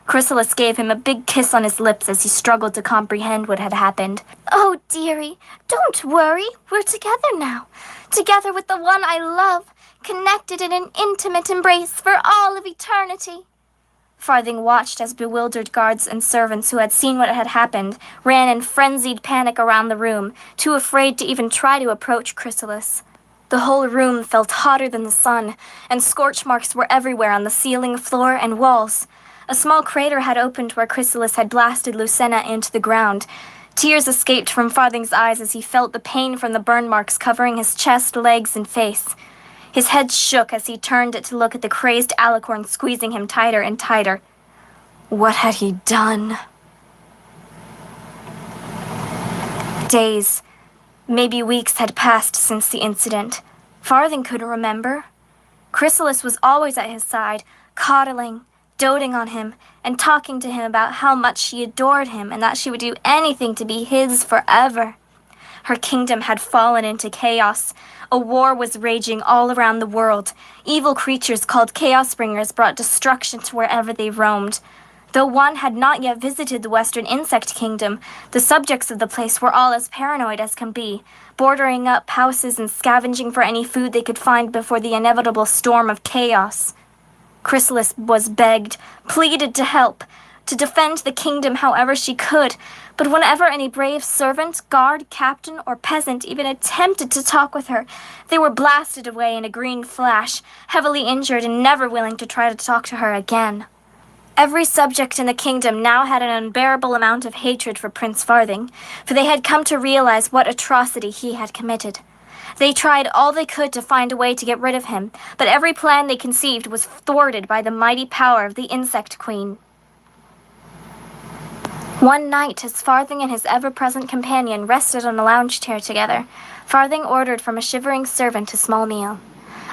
Chrysalis gave him a big kiss on his lips as he struggled to comprehend what had happened. "Oh, dearie, don't worry. We're together now. Together with the one I love, connected in an intimate embrace for all of eternity." Farthing watched as bewildered guards and servants who had seen what had happened ran in frenzied panic around the room, too afraid to even try to approach Chrysalis. The whole room felt hotter than the sun, and scorch marks were everywhere on the ceiling, floor, and walls. A small crater had opened where Chrysalis had blasted Lucena into the ground. Tears escaped from Farthing's eyes as he felt the pain from the burn marks covering his chest, legs, and face. His head shook as he turned it to look at the crazed alicorn squeezing him tighter and tighter. What had he done? Days, maybe weeks had passed since the incident. Farthing couldn't remember. Chrysalis was always at his side, coddling, doting on him, and talking to him about how much she adored him and that she would do anything to be his forever. Her kingdom had fallen into chaos. A war was raging all around the world. Evil creatures called Chaos Bringers brought destruction to wherever they roamed. Though one had not yet visited the Western Insect Kingdom, the subjects of the place were all as paranoid as can be, bordering up houses and scavenging for any food they could find before the inevitable storm of chaos. Chrysalis was begged, pleaded to help, to defend the kingdom however she could, but whenever any brave servant, guard, captain, or peasant even attempted to talk with her, they were blasted away in a green flash, heavily injured and never willing to try to talk to her again. Every subject in the kingdom now had an unbearable amount of hatred for Prince Farthing, for they had come to realize what atrocity he had committed. They tried all they could to find a way to get rid of him, but every plan they conceived was thwarted by the mighty power of the Insect Queen. One night, as Farthing and his ever-present companion rested on a lounge chair together, Farthing ordered from a shivering servant a small meal.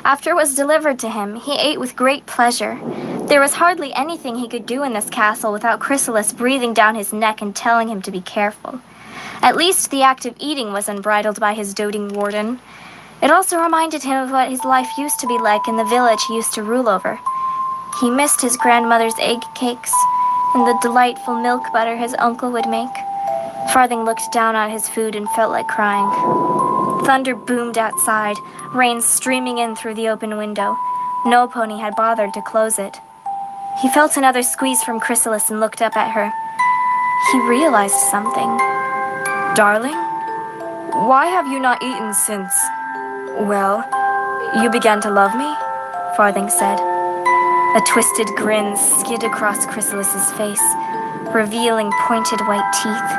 After it was delivered to him, he ate with great pleasure. There was hardly anything he could do in this castle without Chrysalis breathing down his neck and telling him to be careful. At least the act of eating was unbridled by his doting warden. It also reminded him of what his life used to be like in the village he used to rule over. He missed his grandmother's egg cakes and the delightful milk butter his uncle would make. Farthing looked down at his food and felt like crying. Thunder boomed outside, rain streaming in through the open window. No pony had bothered to close it. He felt another squeeze from Chrysalis and looked up at her. he realized something. Darling, why have you not eaten since... Well, you began to love me? Farthing said. A twisted grin skid across Chrysalis's face, revealing pointed white teeth.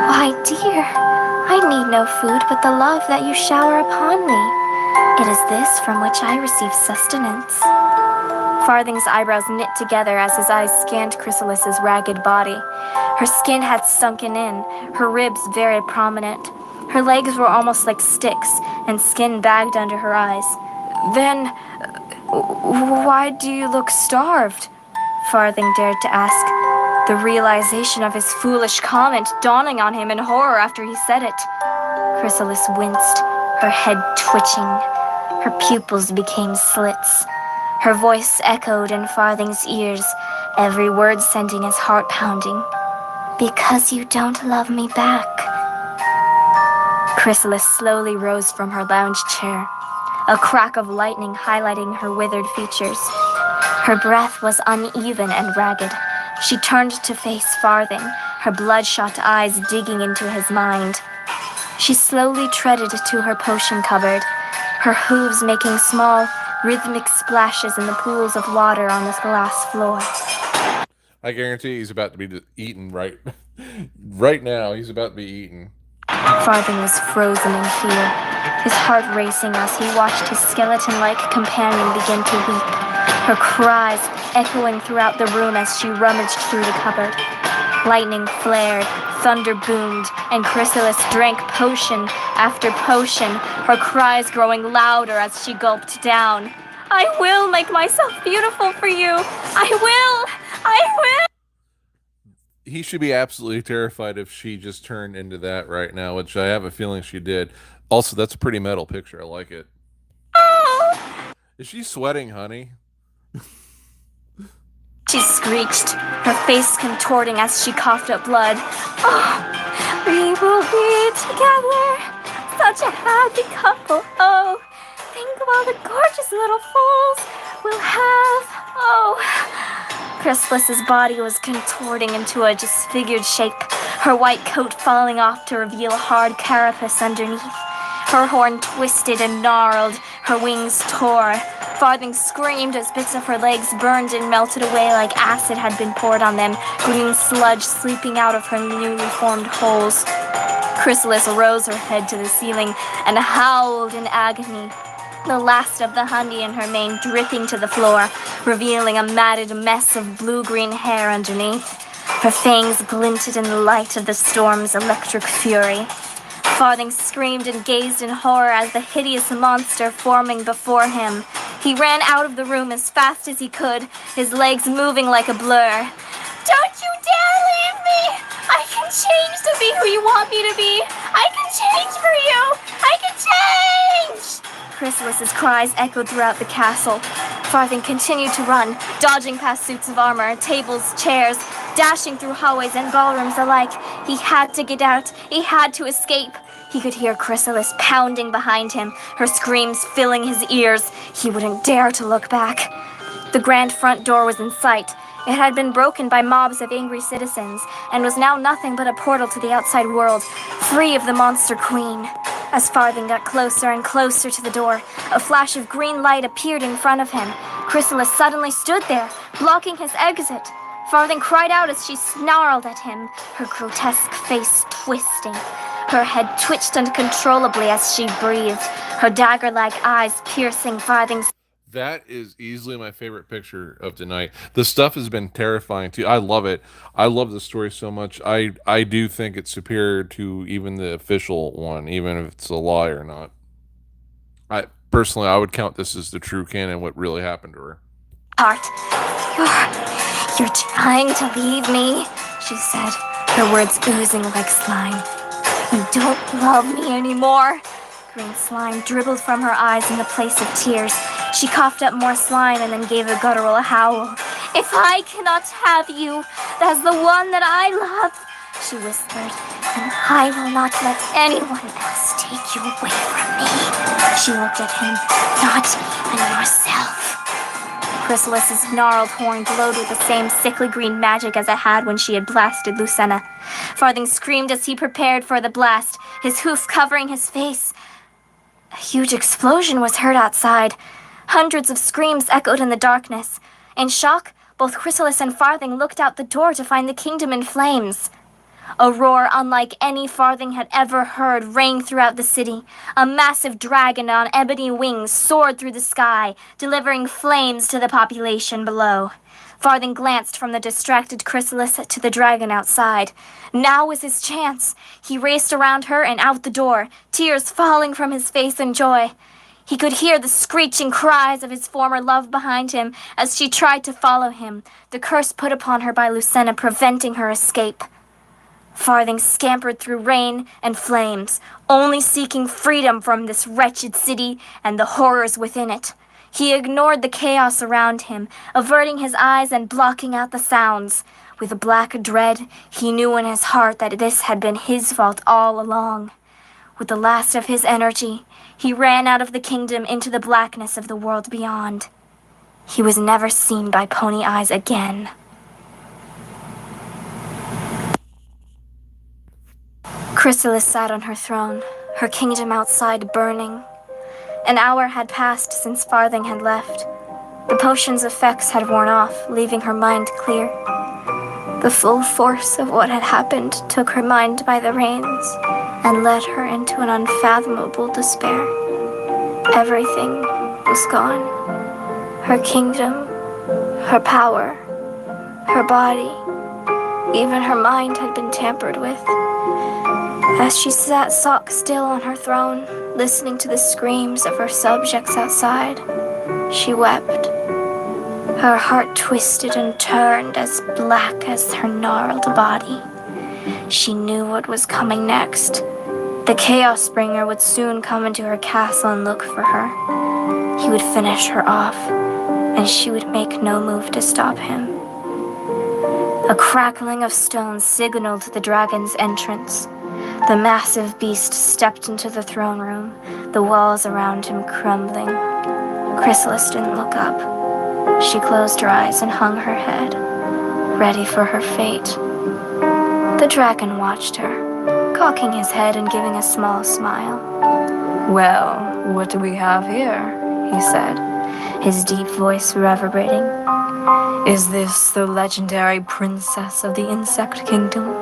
Why, dear, I need no food but the love that you shower upon me. It is this from which I receive sustenance. Farthing's eyebrows knit together as his eyes scanned Chrysalis's ragged body. Her skin had sunken in, her ribs very prominent. Her legs were almost like sticks, and skin bagged under her eyes. Then, why do you look starved? Farthing dared to ask, the realization of his foolish comment dawning on him in horror after he said it. Chrysalis winced, her head twitching. Her pupils became slits. Her voice echoed in Farthing's ears, every word sending his heart pounding. Because you don't love me back. Chrysalis slowly rose from her lounge chair, a crack of lightning highlighting her withered features. Her breath was uneven and ragged. She turned to face Farthing, her bloodshot eyes digging into his mind. She slowly treaded to her potion cupboard, her hooves making small, rhythmic splashes in the pools of water on the glass floor. I guarantee he's about to be eaten right now. He's about to be eaten. Farthing was frozen in fear, his heart racing as he watched his skeleton-like companion begin to weep, her cries echoing throughout the room as she rummaged through the cupboard. Lightning flared, thunder boomed, and Chrysalis drank potion after potion, her cries growing louder as she gulped down. I will make myself beautiful for you! I will! I will! He should be absolutely terrified if she just turned into that right now, which I have a feeling she did. Also, that's a pretty metal picture. I like it. Oh! Is she sweating, honey? She screeched, her face contorting as she coughed up blood. Oh, we will be together, such a happy couple. Oh, think of all the gorgeous little foals we'll have. Oh. Chrysalis's body was contorting into a disfigured shape, her white coat falling off to reveal a hard carapace underneath. Her horn twisted and gnarled, her wings tore. Farthing screamed as bits of her legs burned and melted away like acid had been poured on them, green sludge sleeping out of her newly formed holes. Chrysalis rose her head to the ceiling and howled in agony, the last of the honey in her mane dripping to the floor, revealing a matted mess of blue-green hair underneath. Her fangs glinted in the light of the storm's electric fury. Farthing screamed and gazed in horror as the hideous monster forming before him. He ran out of the room as fast as he could, his legs moving like a blur. Don't you dare leave me! I can change to be who you want me to be! I can change for you! I can change! Chrysalis's cries echoed throughout the castle. Farthing continued to run, dodging past suits of armor, tables, chairs, dashing through hallways and ballrooms alike. He had to get out. He had to escape. He could hear Chrysalis pounding behind him, her screams filling his ears. He wouldn't dare to look back. The grand front door was in sight. It had been broken by mobs of angry citizens, and was now nothing but a portal to the outside world, free of the monster queen. As Farthing got closer and closer to the door, a flash of green light appeared in front of him. Chrysalis suddenly stood there, blocking his exit. Farthing cried out as she snarled at him, her grotesque face twisting. Her head twitched uncontrollably as she breathed, her dagger-like eyes piercing Farthing's... That is easily my favorite picture of tonight. The stuff has been terrifying too. I love it. I love the story so much. I do think it's superior to even the official one, even if it's a lie or not. I would count this as the true canon, what really happened to her. Heart, you're trying to leave me, she said, her words oozing like slime. You don't love me anymore. Green slime dribbled from her eyes in the place of tears. She coughed up more slime and then gave a guttural howl. If I cannot have you as the one that I love, she whispered, then I will not let anyone else take you away from me. She looked at him, not even yourself. Chrysalis's gnarled horn glowed with the same sickly green magic as it had when she had blasted Lucena. Farthing screamed as he prepared for the blast, his hoof covering his face. A huge explosion was heard outside. Hundreds of screams echoed in the darkness. In shock, both Chrysalis and Farthing looked out the door to find the kingdom in flames. A roar unlike any Farthing had ever heard rang throughout the city. A massive dragon on ebony wings soared through the sky, delivering flames to the population below. Farthing glanced from the distracted Chrysalis to the dragon outside. Now was his chance. He raced around her and out the door, tears falling from his face in joy. He could hear the screeching cries of his former love behind him as she tried to follow him, the curse put upon her by Lucena preventing her escape. Farthing scampered through rain and flames, only seeking freedom from this wretched city and the horrors within it. He ignored the chaos around him, averting his eyes and blocking out the sounds. With a black dread, he knew in his heart that this had been his fault all along. With the last of his energy, he ran out of the kingdom into the blackness of the world beyond. He was never seen by Pony Eyes again. Chrysalis sat on her throne, her kingdom outside burning. An hour had passed since Farthing had left. The potion's effects had worn off, leaving her mind clear. The full force of what had happened took her mind by the reins and led her into an unfathomable despair. Everything was gone. Her kingdom, her power, her body, even her mind had been tampered with. As she sat stock still on her throne, listening to the screams of her subjects outside, she wept. Her heart twisted and turned as black as her gnarled body. She knew what was coming next. The Chaos Bringer would soon come into her castle and look for her. He would finish her off, and she would make no move to stop him. A crackling of stones signaled the dragon's entrance. The massive beast stepped into the throne room, the walls around him crumbling. Chrysalis didn't look up. She closed her eyes and hung her head, ready for her fate. The dragon watched her, cocking his head and giving a small smile. "Well, what do we have here?" he said, his deep voice reverberating. "Is this the legendary princess of the insect kingdom?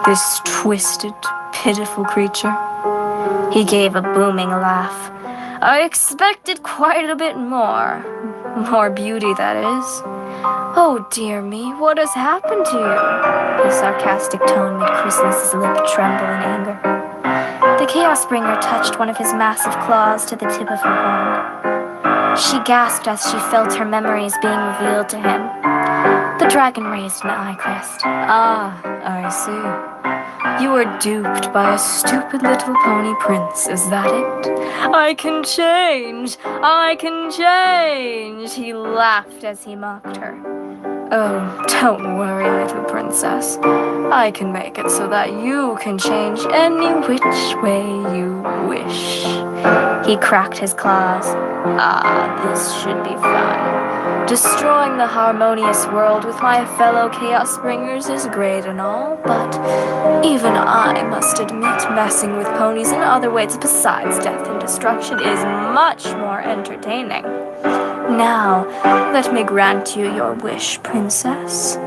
This twisted, pitiful creature?" He gave a booming laugh. "I expected quite a bit more. More beauty, that is. Oh, dear me, what has happened to you?" His sarcastic tone made Chrysalis's lip tremble in anger. The Chaos Bringer touched one of his massive claws to the tip of her horn. She gasped as she felt her memories being revealed to him. The dragon raised an eye crest. "Ah, I see. You were duped by a stupid little pony prince, is that it? I can change! I can change!" He laughed as he mocked her. "Oh, don't worry, little princess. I can make it so that you can change any which way you wish." He cracked his claws. "Ah, this should be fun. Destroying the harmonious world with my fellow Chaos Bringers is great and all, but even I must admit messing with ponies in other ways besides death and destruction is much more entertaining. Now, let me grant you your wish, princess."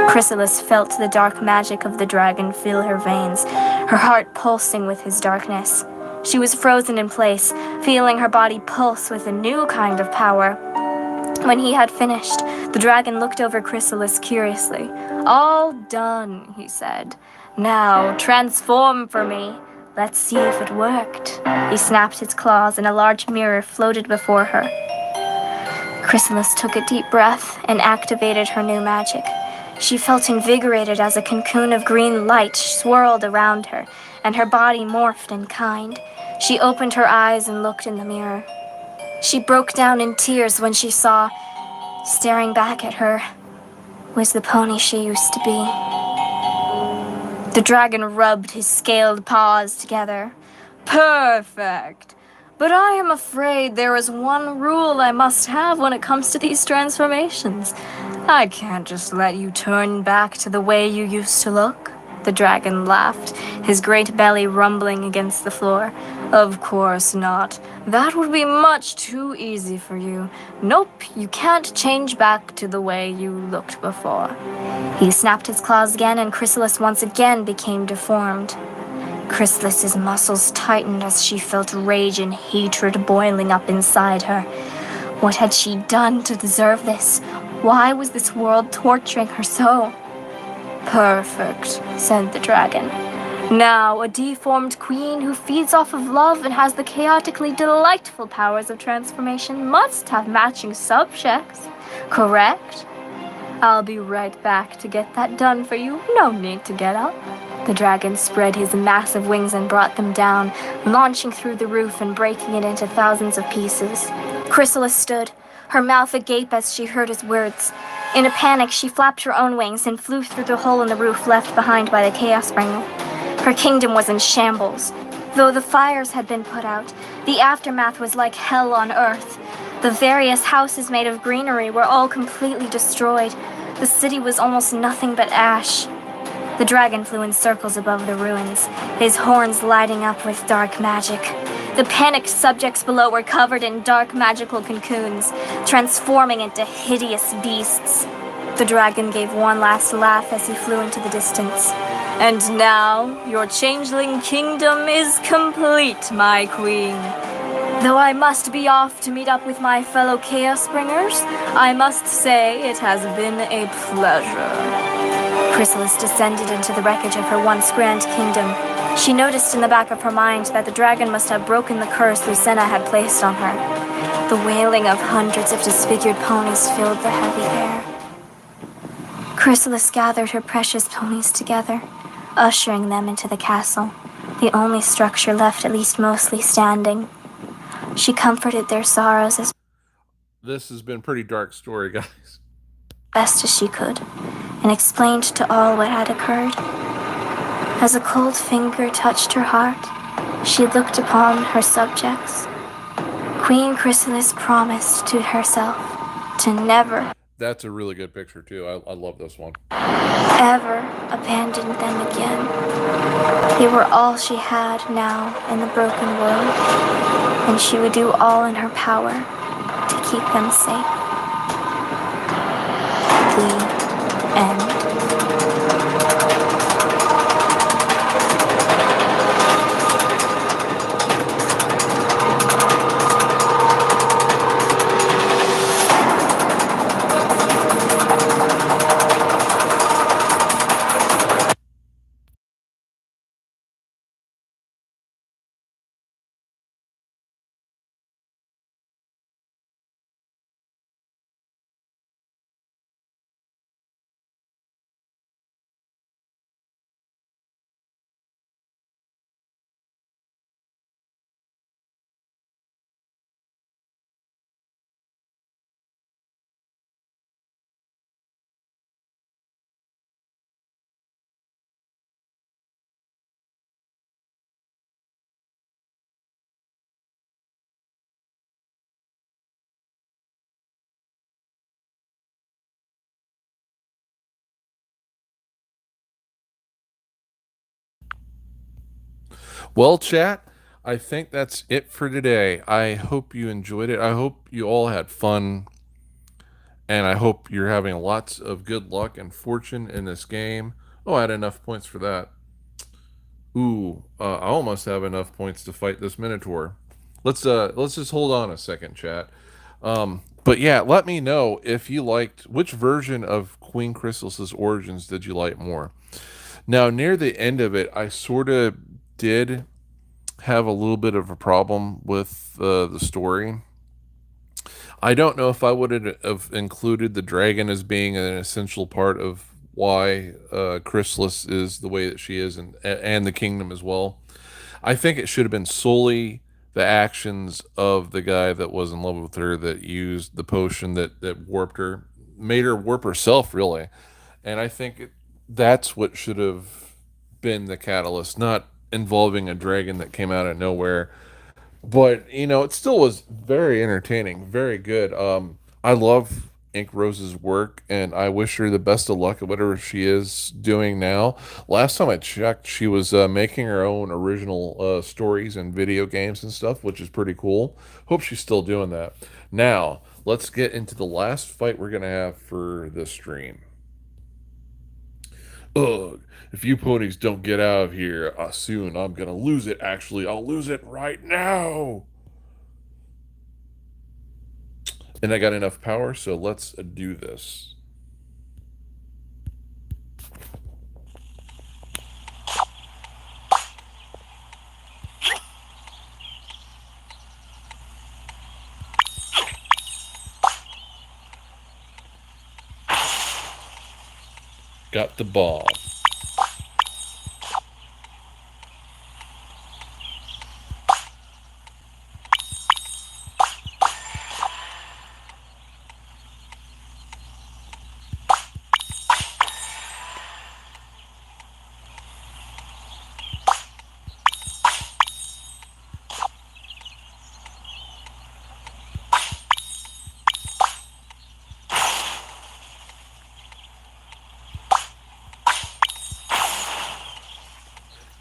Chrysalis felt the dark magic of the dragon fill her veins, her heart pulsing with his darkness. She was frozen in place, feeling her body pulse with a new kind of power. When he had finished, the dragon looked over Chrysalis curiously. "All done," he said. "Now, transform for me. Let's see if it worked." He snapped his claws and a large mirror floated before her. Chrysalis took a deep breath and activated her new magic. She felt invigorated as a cocoon of green light swirled around her, and her body morphed in kind. She opened her eyes and looked in the mirror. She broke down in tears when she saw, staring back at her, was the pony she used to be. The dragon rubbed his scaled paws together. "Perfect! But I am afraid there is one rule I must have when it comes to these transformations. I can't just let you turn back to the way you used to look. The dragon laughed, his great belly rumbling against the floor. Of course not. That would be much too easy for you. Nope, you can't change back to the way you looked before. He snapped his claws again, and Chrysalis once again became deformed. Chrysalis's muscles tightened as she felt rage and hatred boiling up inside her. What had she done to deserve this? Why was this world torturing her so? Perfect, said the dragon. Now, a deformed queen who feeds off of love and has the chaotically delightful powers of transformation must have matching subjects, correct? I'll be right back to get that done for you. No need to get up. The dragon spread his massive wings and brought them down, launching through the roof and breaking it into thousands of pieces. Chrysalis stood, her mouth agape as she heard his words. In a panic, she flapped her own wings and flew through the hole in the roof left behind by the Chaos Bringer. Her kingdom was in shambles. Though the fires had been put out, the aftermath was like hell on earth. The various houses made of greenery were all completely destroyed. The city was almost nothing but ash. The dragon flew in circles above the ruins, his horns lighting up with dark magic. The panicked subjects below were covered in dark magical cocoons, transforming into hideous beasts. The dragon gave one last laugh as he flew into the distance. And now, your changeling kingdom is complete, my queen. Though I must be off to meet up with my fellow Chaos Bringers, I must say it has been a pleasure. Chrysalis descended into the wreckage of her once grand kingdom. She noticed in the back of her mind that the dragon must have broken the curse Lucena had placed on her. The wailing of hundreds of disfigured ponies filled the heavy air. Chrysalis gathered her precious ponies together, ushering them into the castle, the only structure left at least mostly standing. She comforted their sorrows as This has been a pretty dark story, guys. best as she could, and explained to all what had occurred. As a cold finger touched her heart, she looked upon her subjects. Queen Chrysalis promised to herself to never, That's a really good picture, too. I love this one. ever abandon them again. They were all she had now in the broken world, and she would do all in her power to keep them safe. The end. Well, chat, I think that's it for today. I hope you enjoyed it. I hope you all had fun, and I hope you're having lots of good luck and fortune in this game. Oh, I had enough points for that. Ooh, I almost have enough points to fight this Minotaur. Let's just hold on a second, chat. But yeah, let me know if you liked which version of Queen Chrysalis's origins did you like more. Now, near the end of it, I sort of did have a little bit of a problem with the story. I don't know if I would have included the dragon as being an essential part of why Chrysalis is the way that she is, and the kingdom as well. I think it should have been solely the actions of the guy that was in love with her, that used the potion that warped her, made her warp herself, really. And I think that's what should have been the catalyst, not involving a dragon that came out of nowhere But you know, it still was very entertaining, very good. I love Ink Rose's work, and I wish her the best of luck at whatever she is doing now. Last time I checked, she was making her own original stories and video games and stuff, which is pretty cool. Hope she's still doing that. Now, let's get into the last fight we're gonna have for this stream. Ugh, if you ponies don't get out of here soon, I'm gonna lose it. Actually, I'll lose it right now. And I got enough power, so let's do this. Got the ball.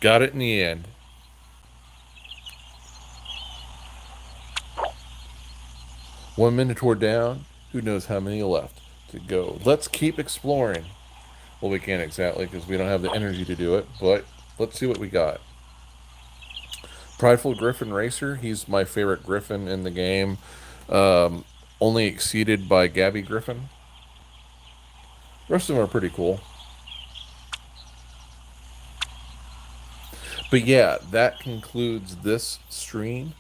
Got it in the end. One Minotaur down. Who knows how many left to go. Let's keep exploring. Well, we can't exactly because we don't have the energy to do it, but let's see what we got. Prideful Griffin Racer. He's my favorite Griffin in the game. Only exceeded by Gabby Griffin. The rest of them are pretty cool. But yeah, that concludes this stream.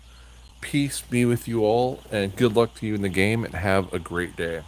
Peace be with you all, and good luck to you in the game, and have a great day.